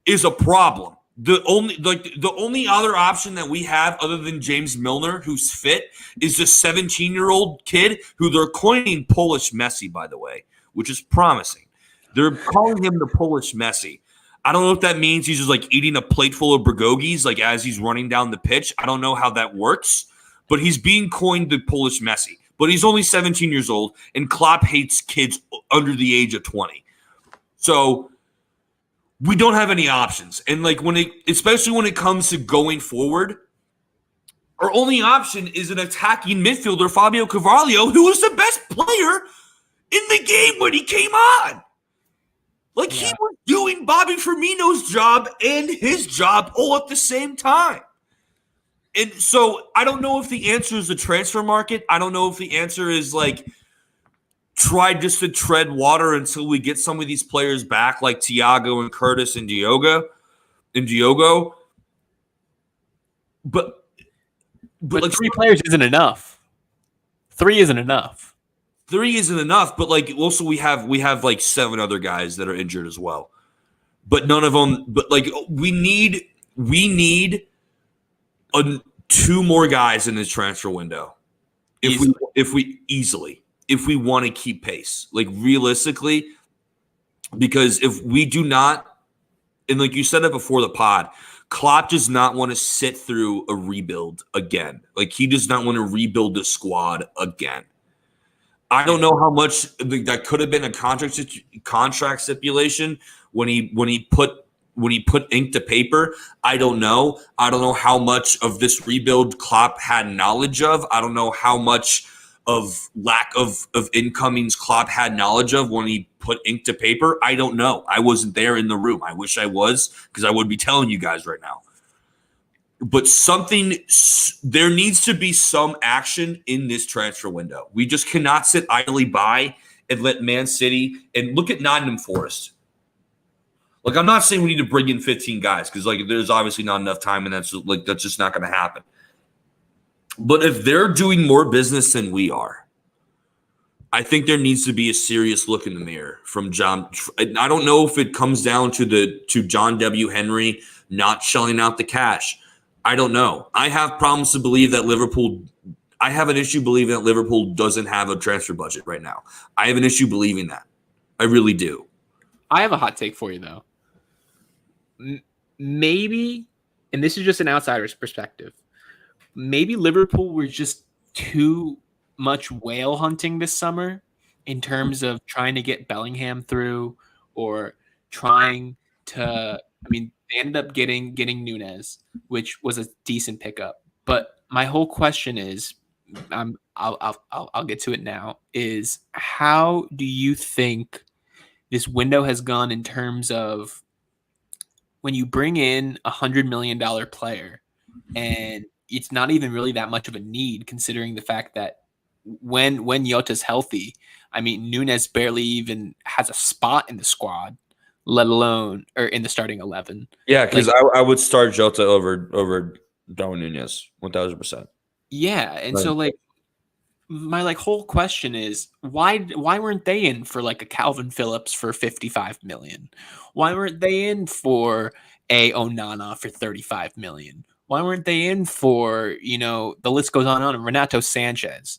is a problem. The only other option that we have other than James Milner, who's fit, is this 17-year-old kid who they're coining Polish Messi, by the way, which is promising. They're calling him the Polish Messi. I don't know if that means he's just like eating a plate full of burgogis like as he's running down the pitch. I don't know how that works, but he's being coined the Polish Messi. But he's only 17 years old, and Klopp hates kids under the age of 20. So we don't have any options. And like especially when it comes to going forward, our only option is an attacking midfielder, Fabio Carvalho, who was the best player in the game when he came on. Like he was doing Bobby Firmino's job and his job all at the same time. And so I don't know if the answer is the transfer market. I don't know if the answer is like try just to tread water until we get some of these players back like Thiago and Curtis and Diogo. But like 3 players isn't enough. 3 isn't enough. 3 isn't enough, but like also we have like 7 other guys that are injured as well. But none of them, but like we need 2 more guys in this transfer window. If we want to keep pace, like realistically, because if we do not, and like you said it before the pod, Klopp does not want to sit through a rebuild again. Like he does not want to rebuild the squad again. I don't know how much that could have been a contract stipulation when he put ink to paper. I don't know. I don't know how much of this rebuild Klopp had knowledge of. I don't know how much of lack of incomings Klopp had knowledge of when he put ink to paper. I don't know. I wasn't there in the room. I wish I was, because I would be telling you guys right now. But there needs to be some action in this transfer window. We just cannot sit idly by and let Man City and look at Nottingham Forest. Like, I'm not saying we need to bring in 15 guys because, like, there's obviously not enough time, and that's just not going to happen. But if they're doing more business than we are, I think there needs to be a serious look in the mirror from John. I don't know if it comes down to John W. Henry not shelling out the cash. I don't know. I have problems to believe that Liverpool. I have an issue believing that Liverpool doesn't have a transfer budget right now. I have an issue believing that. I really do. I have a hot take for you, though. Maybe, and this is just an outsider's perspective, maybe Liverpool were just too much whale hunting this summer in terms of trying to get Bellingham through or trying to, I mean, they ended up getting Nunez, which was a decent pickup. But my whole question is, I'll get to it now, is how do you think this window has gone in terms of when you bring in $100 million player and it's not even really that much of a need considering the fact that when Yota's healthy, I mean, Nunez barely even has a spot in the squad, let alone or in the starting 11. Yeah, because I would start Jota over Darwin Nunez 1,000%. Yeah, and so like my whole question is why weren't they in for like a Calvin Phillips for $55 million? Why weren't they in for a Onana for $35 million? Why weren't they in for, the list goes on and Renato Sanchez,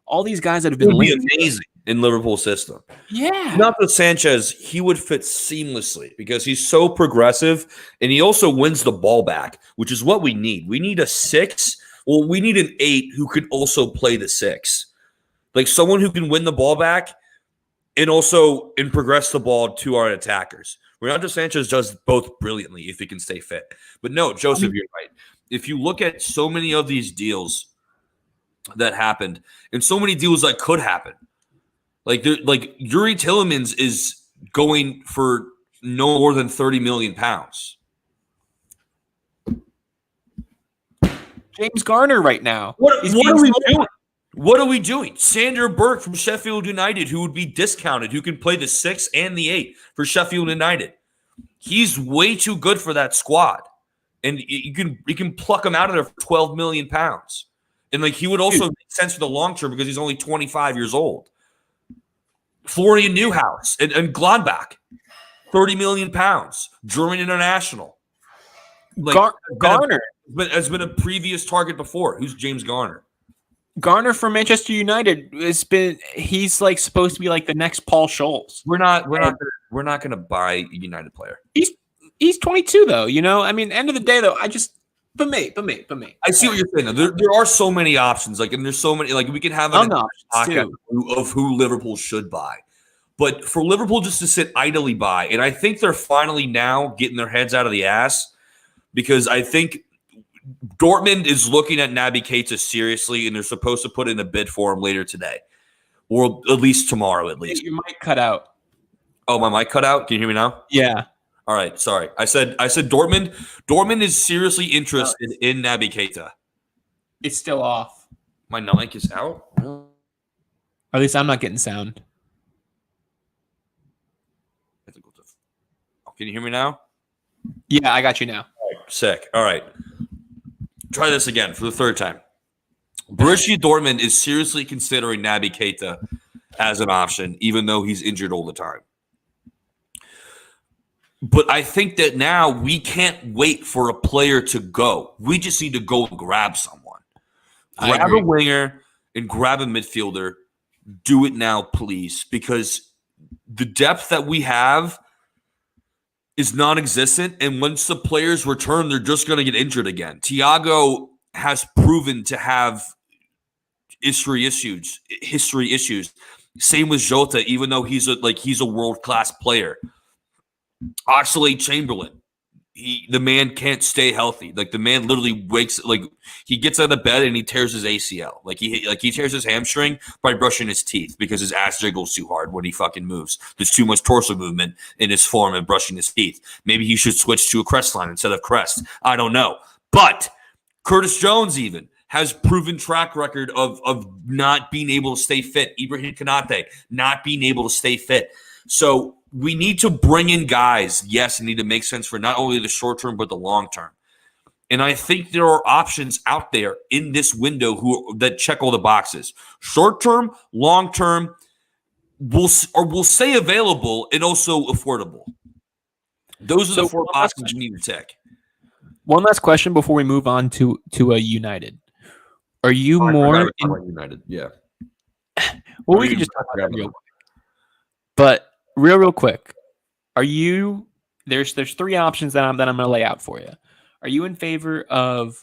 all these guys that have been linked. Amazing in Liverpool's system. Yeah. Renato Sanchez, he would fit seamlessly because he's so progressive and he also wins the ball back, which is what we need. We need a 6. Well, we need an 8 who could also play the 6. Like someone who can win the ball back and progress the ball to our attackers. Renato Sanchez does both brilliantly if he can stay fit. But no, Joseph, you're right. If you look at so many of these deals that happened and so many deals that could happen, Like Yuri Tillemans is going for no more than 30 million pounds. James Garner right now. What are we doing? What are we doing? Sander Burke from Sheffield United, who would be discounted, who can play the 6 and the 8 for Sheffield United. He's way too good for that squad. And you can pluck him out of there for 12 million pounds. And he would also make sense for the long term because he's only 25 years old. Florian Neuhaus and Gladbach, 30 million pounds. German international. Garner has been a previous target before. Who's James Garner? Garner from Manchester United he's supposed to be the next Paul Scholes. We're not going to buy a United player. He's 22 though, end of the day though, but me. I see what you're saying. There are so many options, and there's so many. We can have an podcast of who Liverpool should buy, but for Liverpool just to sit idly by, and I think they're finally now getting their heads out of the ass because I think Dortmund is looking at Naby Keita seriously, and they're supposed to put in a bid for him later today, or at least tomorrow. At least your mic cut out. Oh, my mic cut out. Can you hear me now? Yeah. All right, sorry. I said Dortmund. Dortmund is seriously interested in Naby Keita. It's still off. My mic is out. Or at least I'm not getting sound. Can you hear me now? Yeah, I got you now. Sick. All right. Try this again for the third time. Borussia Dortmund is seriously considering Naby Keita as an option, even though he's injured all the time. But I think that now we can't wait for a player to go. We just need to go and grab someone. Grab a winger and grab a midfielder. Do it now, please, because the depth that we have is non-existent, and once the players return, they're just going to get injured again. Thiago has proven to have history issues. Same with Jota, even though he's a world-class player. Oxlade-Chamberlain, the man can't stay healthy. The man literally wakes, he gets out of bed and he tears his ACL. He tears his hamstring by brushing his teeth because his ass jiggles too hard when he fucking moves. There's too much torso movement in his form and brushing his teeth. Maybe he should switch to a crest line instead of crest. I don't know. But Curtis Jones even has proven track record of not being able to stay fit. Ibrahim Konate not being able to stay fit. So we need to bring in guys, yes, and need to make sense for not only the short term, but the long term. And I think there are options out there in this window that check all the boxes. Short term, long term, will stay available and also affordable. Those are the four boxes you need to check. One last question before we move on to a United. Are you more in United? Yeah. Well, we can just talk about it. But real quick, are you there's three options that I'm going to lay out for you. Are you in favor of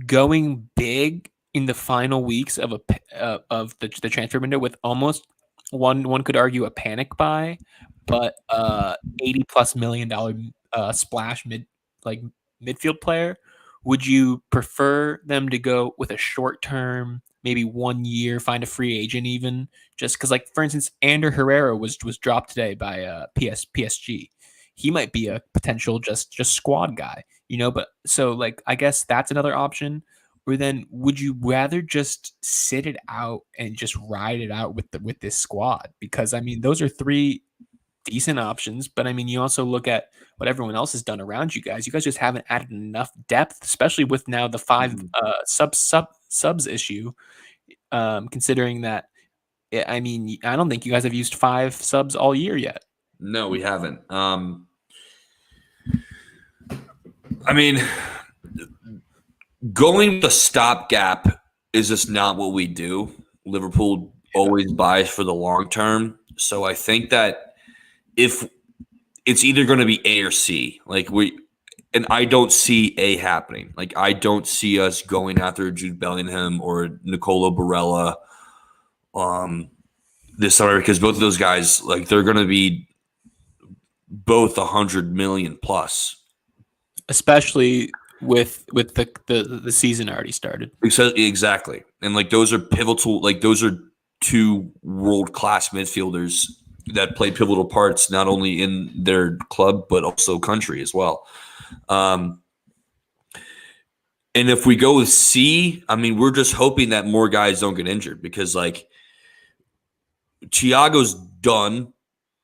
going big in the final weeks of the transfer window with almost one could argue a panic buy, but $80+ million splash midfield player? Would you prefer them to go with a short term, maybe 1 year, find a free agent even? Just because, for instance, Ander Herrera was dropped today by PSG. He might be a potential just squad guy, But so I guess that's another option. Or then would you rather just sit it out and just ride it out with this squad? Because those are three decent options, but you also look at what everyone else has done around you guys. You guys just haven't added enough depth, especially with now the 5 subs issue. Considering that, I don't think you guys have used 5 subs all year yet. No, we haven't. Going the stopgap is just not what we do. Liverpool always buys for the long term, so I think that if it's either going to be A or C, and I don't see A happening. I don't see us going after Jude Bellingham or Nicolo Barella this summer, because both of those guys, they're going to be both 100 million plus, especially with the season already started. Exactly, and those are pivotal. Those are two world-class midfielders that played pivotal parts not only in their club but also country as well. And if we go with C, I mean, we're just hoping that more guys don't get injured because, like, Thiago's done,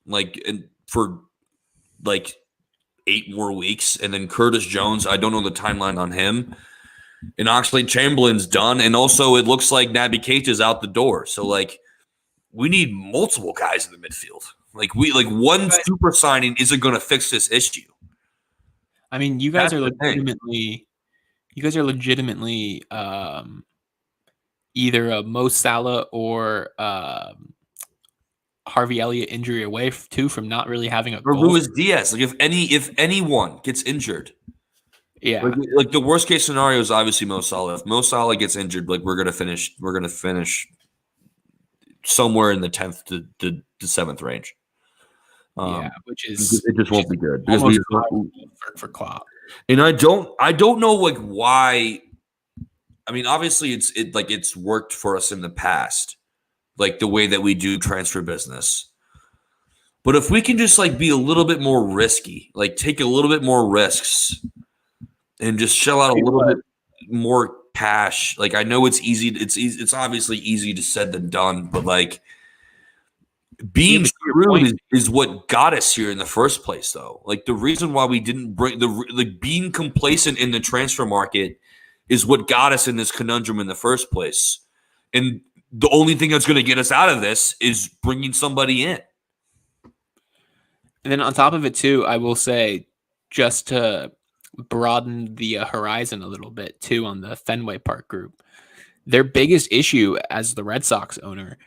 like, for, like, 8 more weeks. And then Curtis Jones, I don't know the timeline on him. And Oxlade-Chamberlain's done. And also it looks like Naby Keita's out the door. So, like, we need multiple guys in the midfield. Like, one super signing isn't going to fix this issue. I mean, you guys are legitimately either a Mo Salah or Harvey Elliott injury away from not really having a goal. Or Luis Diaz. Like, if anyone gets injured, like the worst case scenario is obviously Mo Salah. If Mo Salah gets injured, like, we're gonna finish somewhere in the 10th to 7th range. Which is it just won't be good because for Klopp. And I don't know, like, why. I mean, obviously it's worked for us in the past, like the way that we do transfer business. But if we can just, like, be a little bit more risky, like take a little bit more risks and just shell out a little bit more cash. Like, I know it's easy. It's obviously easy to said than done, but, like, being screwed is what got us here in the first place, though. Like, the reason why we didn't being complacent in the transfer market is what got us in this conundrum in the first place. And the only thing that's going to get us out of this is bringing somebody in. And then on top of it, too, I will say, just to broaden the horizon a little bit, too, on the Fenway Park group, their biggest issue as the Red Sox owner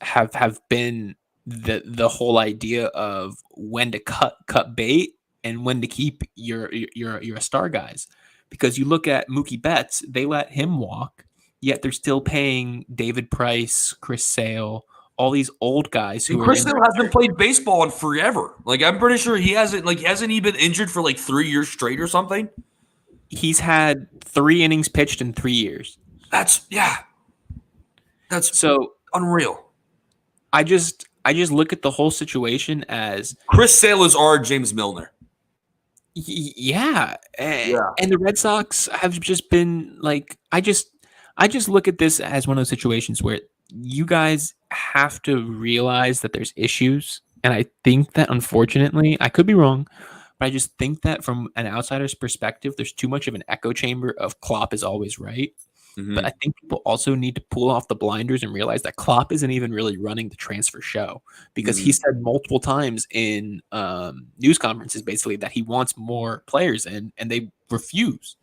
have been the whole idea of when to cut bait and when to keep your star guys. Because you look at Mookie Betts, they let him walk, yet they're still paying David Price, Chris Sale, all these old guys who Chris Sale hasn't played baseball in forever. Like, I'm pretty sure hasn't he been injured for like 3 years straight or something? He's had 3 innings pitched in 3 years. That's so unreal. I just look at the whole situation as Chris Sale is our James Milner. Yeah. And the Red Sox have just been like, I just look at this as one of those situations where you guys have to realize that there's issues. And I think that, unfortunately, I could be wrong, but I just think that from an outsider's perspective, there's too much of an echo chamber of Klopp is always right. Mm-hmm. But I think people also need to pull off the blinders and realize that Klopp isn't even really running the transfer show, because he said multiple times in news conferences basically that he wants more players in, and they refuse.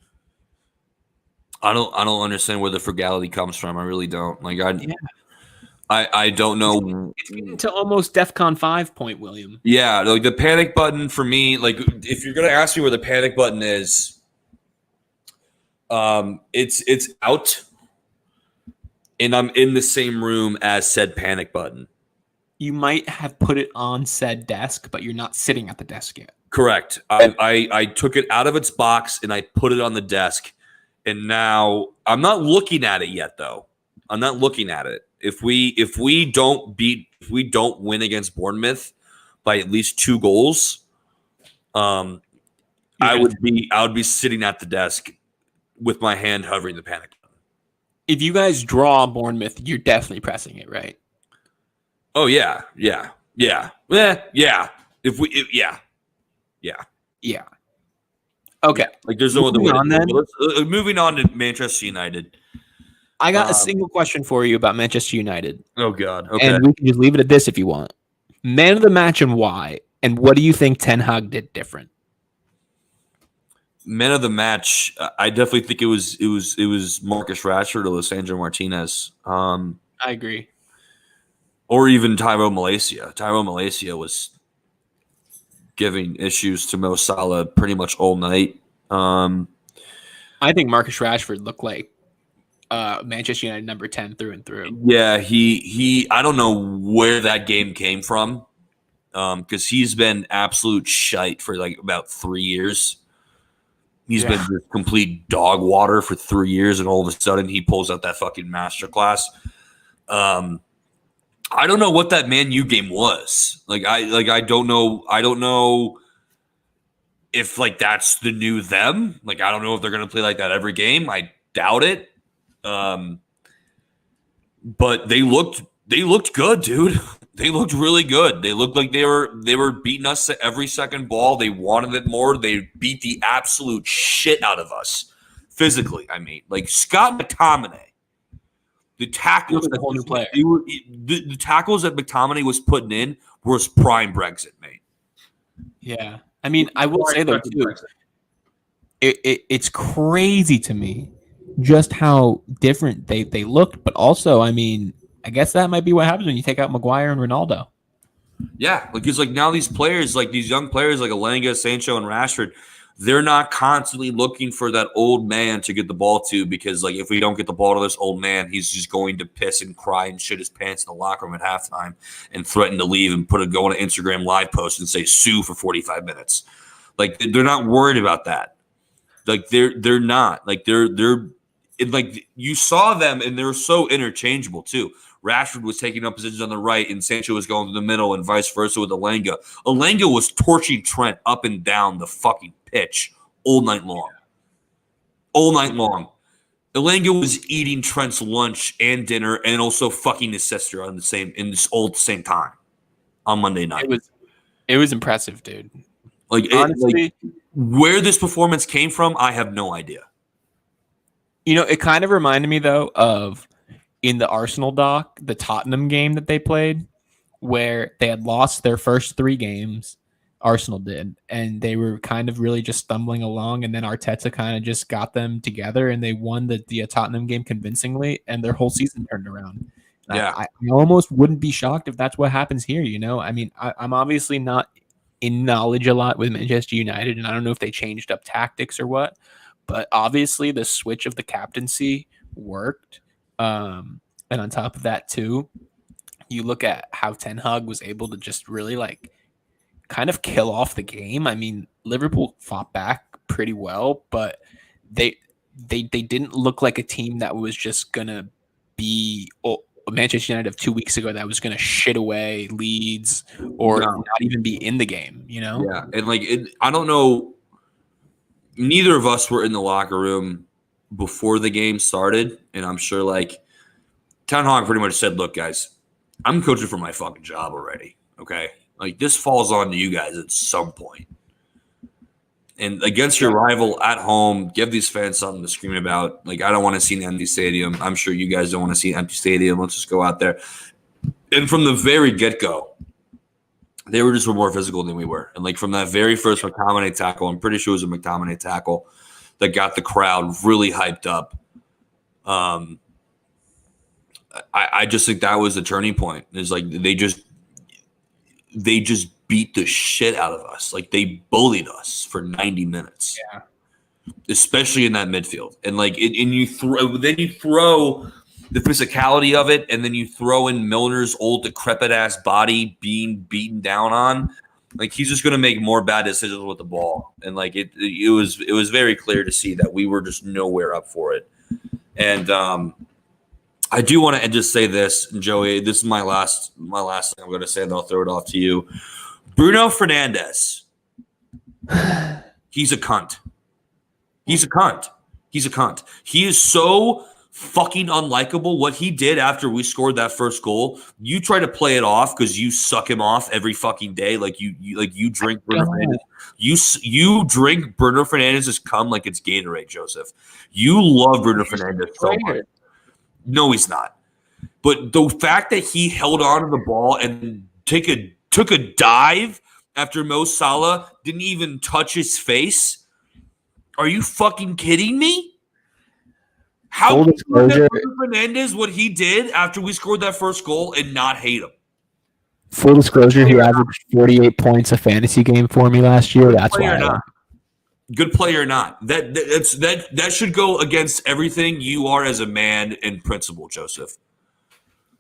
I don't understand where the frugality comes from. I really don't. Like, I don't know. It's getting to almost DEFCON 5 point, William. Yeah, like the panic button for me, like, if you're gonna ask me where the panic button is, it's out, and I'm in the same room as said panic button. You might have put it on said desk, but you're not sitting at the desk yet. Correct. I took it out of its box and I put it on the desk, and now I'm not looking at it yet, though. I'm not looking at it. If we don't win against Bournemouth by at least 2 goals, I would be sitting at the desk with my hand hovering the panic button. If you guys draw Bournemouth, you're definitely pressing it, right? Oh yeah. Yeah. Okay. Like, there's no other way. Moving on to Manchester United. I got a single question for you about Manchester United. Oh God. Okay. And we can just leave it at this if you want. Man of the match and why? And what do you think Ten Hag did different? Man of the match, I definitely think it was Marcus Rashford or Lisandro Martinez. I agree. Or even Tyrone Malacia. Tyrone Malacia was giving issues to Mo Salah pretty much all night. I think Marcus Rashford looked like Manchester United number 10 through and through. Yeah, he I don't know where that game came from, because he's been absolute shite for like about 3 years. He's been just complete dog water for 3 years, and all of a sudden he pulls out that fucking masterclass. I don't know what that Man U game was. I don't know if like that's the new them. Like I don't know if they're gonna play like that every game. I doubt it. But they looked good, dude. They looked really good. They looked like they were beating us at every second ball. They wanted it more. They beat the absolute shit out of us physically. I mean, like Scott McTominay. The tackles, a whole new player. The tackles that McTominay was putting in was prime Brexit, mate. Yeah, I mean, I will say though too, it's crazy to me just how different they looked, but also, I mean, I guess that might be what happens when you take out Maguire and Ronaldo. Yeah, because like now these players, like these young players, like Alanga, Sancho, and Rashford, they're not constantly looking for that old man to get the ball to, because like if we don't get the ball to this old man, he's just going to piss and cry and shit his pants in the locker room at halftime and threaten to leave and go on an Instagram live post and say sue for 45 minutes. Like they're not worried about that. Like they're not. Like they're like you saw them and they're so interchangeable too. Rashford was taking up positions on the right and Sancho was going to the middle and vice versa with Alanga. Alanga was torching Trent up and down the fucking pitch all night long. All night long. Alanga was eating Trent's lunch and dinner and also fucking his sister in the same time on Monday night. It was impressive, dude. Like honestly, where this performance came from, I have no idea. You know, it kind of reminded me though of in the Arsenal doc, the Tottenham game that they played, where they had lost their first 3 games. Arsenal did, and they were kind of really just stumbling along, and then Arteta kind of just got them together, and they won the Tottenham game convincingly, and their whole season turned around. Yeah, I almost wouldn't be shocked if that's what happens here. You know, I mean, I'm obviously not in knowledge a lot with Manchester United, and I don't know if they changed up tactics or what, but obviously the switch of the captaincy worked. And on top of that too, you look at how Ten Hag was able to just really like kind of kill off the game. I mean, Liverpool fought back pretty well, but they didn't look like a team that was just gonna be Manchester United of 2 weeks ago that was gonna shit away Leeds or not even be in the game. You know? Yeah, and like I don't know. Neither of us were in the locker room before the game started, and I'm sure like Ten Hag pretty much said, "Look, guys, I'm coaching for my fucking job already. Okay." Like, this falls on to you guys at some point. And against your rival at home, give these fans something to scream about. Like, I don't want to see an empty stadium. I'm sure you guys don't want to see an empty stadium. Let's just go out there. And from the very get-go, they were just more physical than we were. And, like, from that very first McTominay tackle, I'm pretty sure it was a McTominay tackle that got the crowd really hyped up. I just think that was the turning point. It's like they just beat the shit out of us. Like they bullied us for 90 minutes. Yeah. Especially in that midfield. And like you throw the physicality of it, and then you throw in Milner's old decrepit ass body being beaten down on. Like he's just gonna make more bad decisions with the ball. And like it was very clear to see that we were just nowhere up for it. And I do want to just say this, Joey. This is my last thing I'm going to say, and I'll throw it off to you. Bruno Fernandes. He's a cunt. He's a cunt. He's a cunt. He is so fucking unlikable. What he did after we scored that first goal, you try to play it off because you suck him off every fucking day. Like you drink Bruno Fernandes. You drink Bruno Fernandes' cum like it's Gatorade, Joseph. You love Bruno Fernandes so much. No, he's not. But the fact that he held on to the ball and took a dive after Mo Salah didn't even touch his face. Are you fucking kidding me? How can Bruno Fernandes what he did after we scored that first goal and not hate him? Full disclosure, he averaged 48 points a fantasy game for me last year. That's why. Good player or not. That should go against everything you are as a man in principle, Joseph.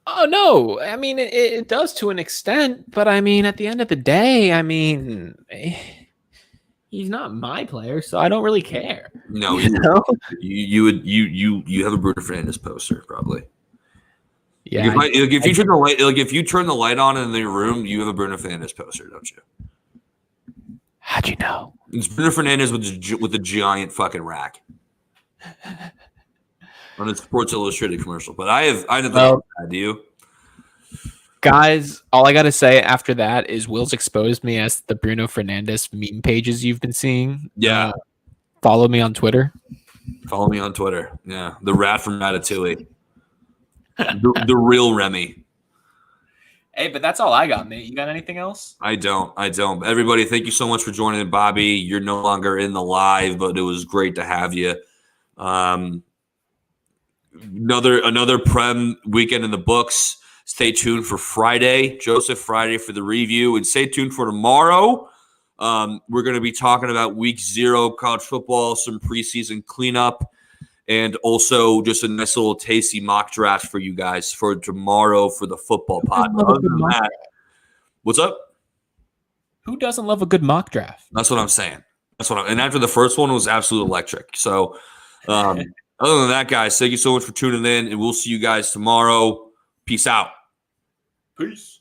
Oh, no. I mean, it does to an extent, but I mean, at the end of the day, I mean, he's not my player, so I don't really care. No, you have a Bruno Fernandes poster, probably. Yeah. If you turn the light on in your room, you have a Bruno Fernandes poster, don't you? How'd you know? It's Bruno Fernandes with a giant fucking rack on a Sports Illustrated commercial. But I didn't think that. Do you? Guys, all I gotta say after that is Will's exposed me as the Bruno Fernandes meme pages you've been seeing. Yeah. Follow me on Twitter. Follow me on Twitter. Yeah. The rat from Ratatouille. the real Remy. Hey, but that's all I got, mate. You got anything else? I don't. Everybody, thank you so much for joining. Bobby, you're no longer in the live, but it was great to have you. Another Prem weekend in the books. Stay tuned for Friday, Joseph Friday, for the review, and stay tuned for tomorrow. We're going to be talking about week 0 college football, some preseason cleanup, and also just a nice little tasty mock draft for you guys for tomorrow for the football pod. Other than that, what's up? Who doesn't love a good mock draft? That's what I'm saying. And after the first one was absolute electric. So other than that, guys, thank you so much for tuning in, and we'll see you guys tomorrow. Peace out. Peace.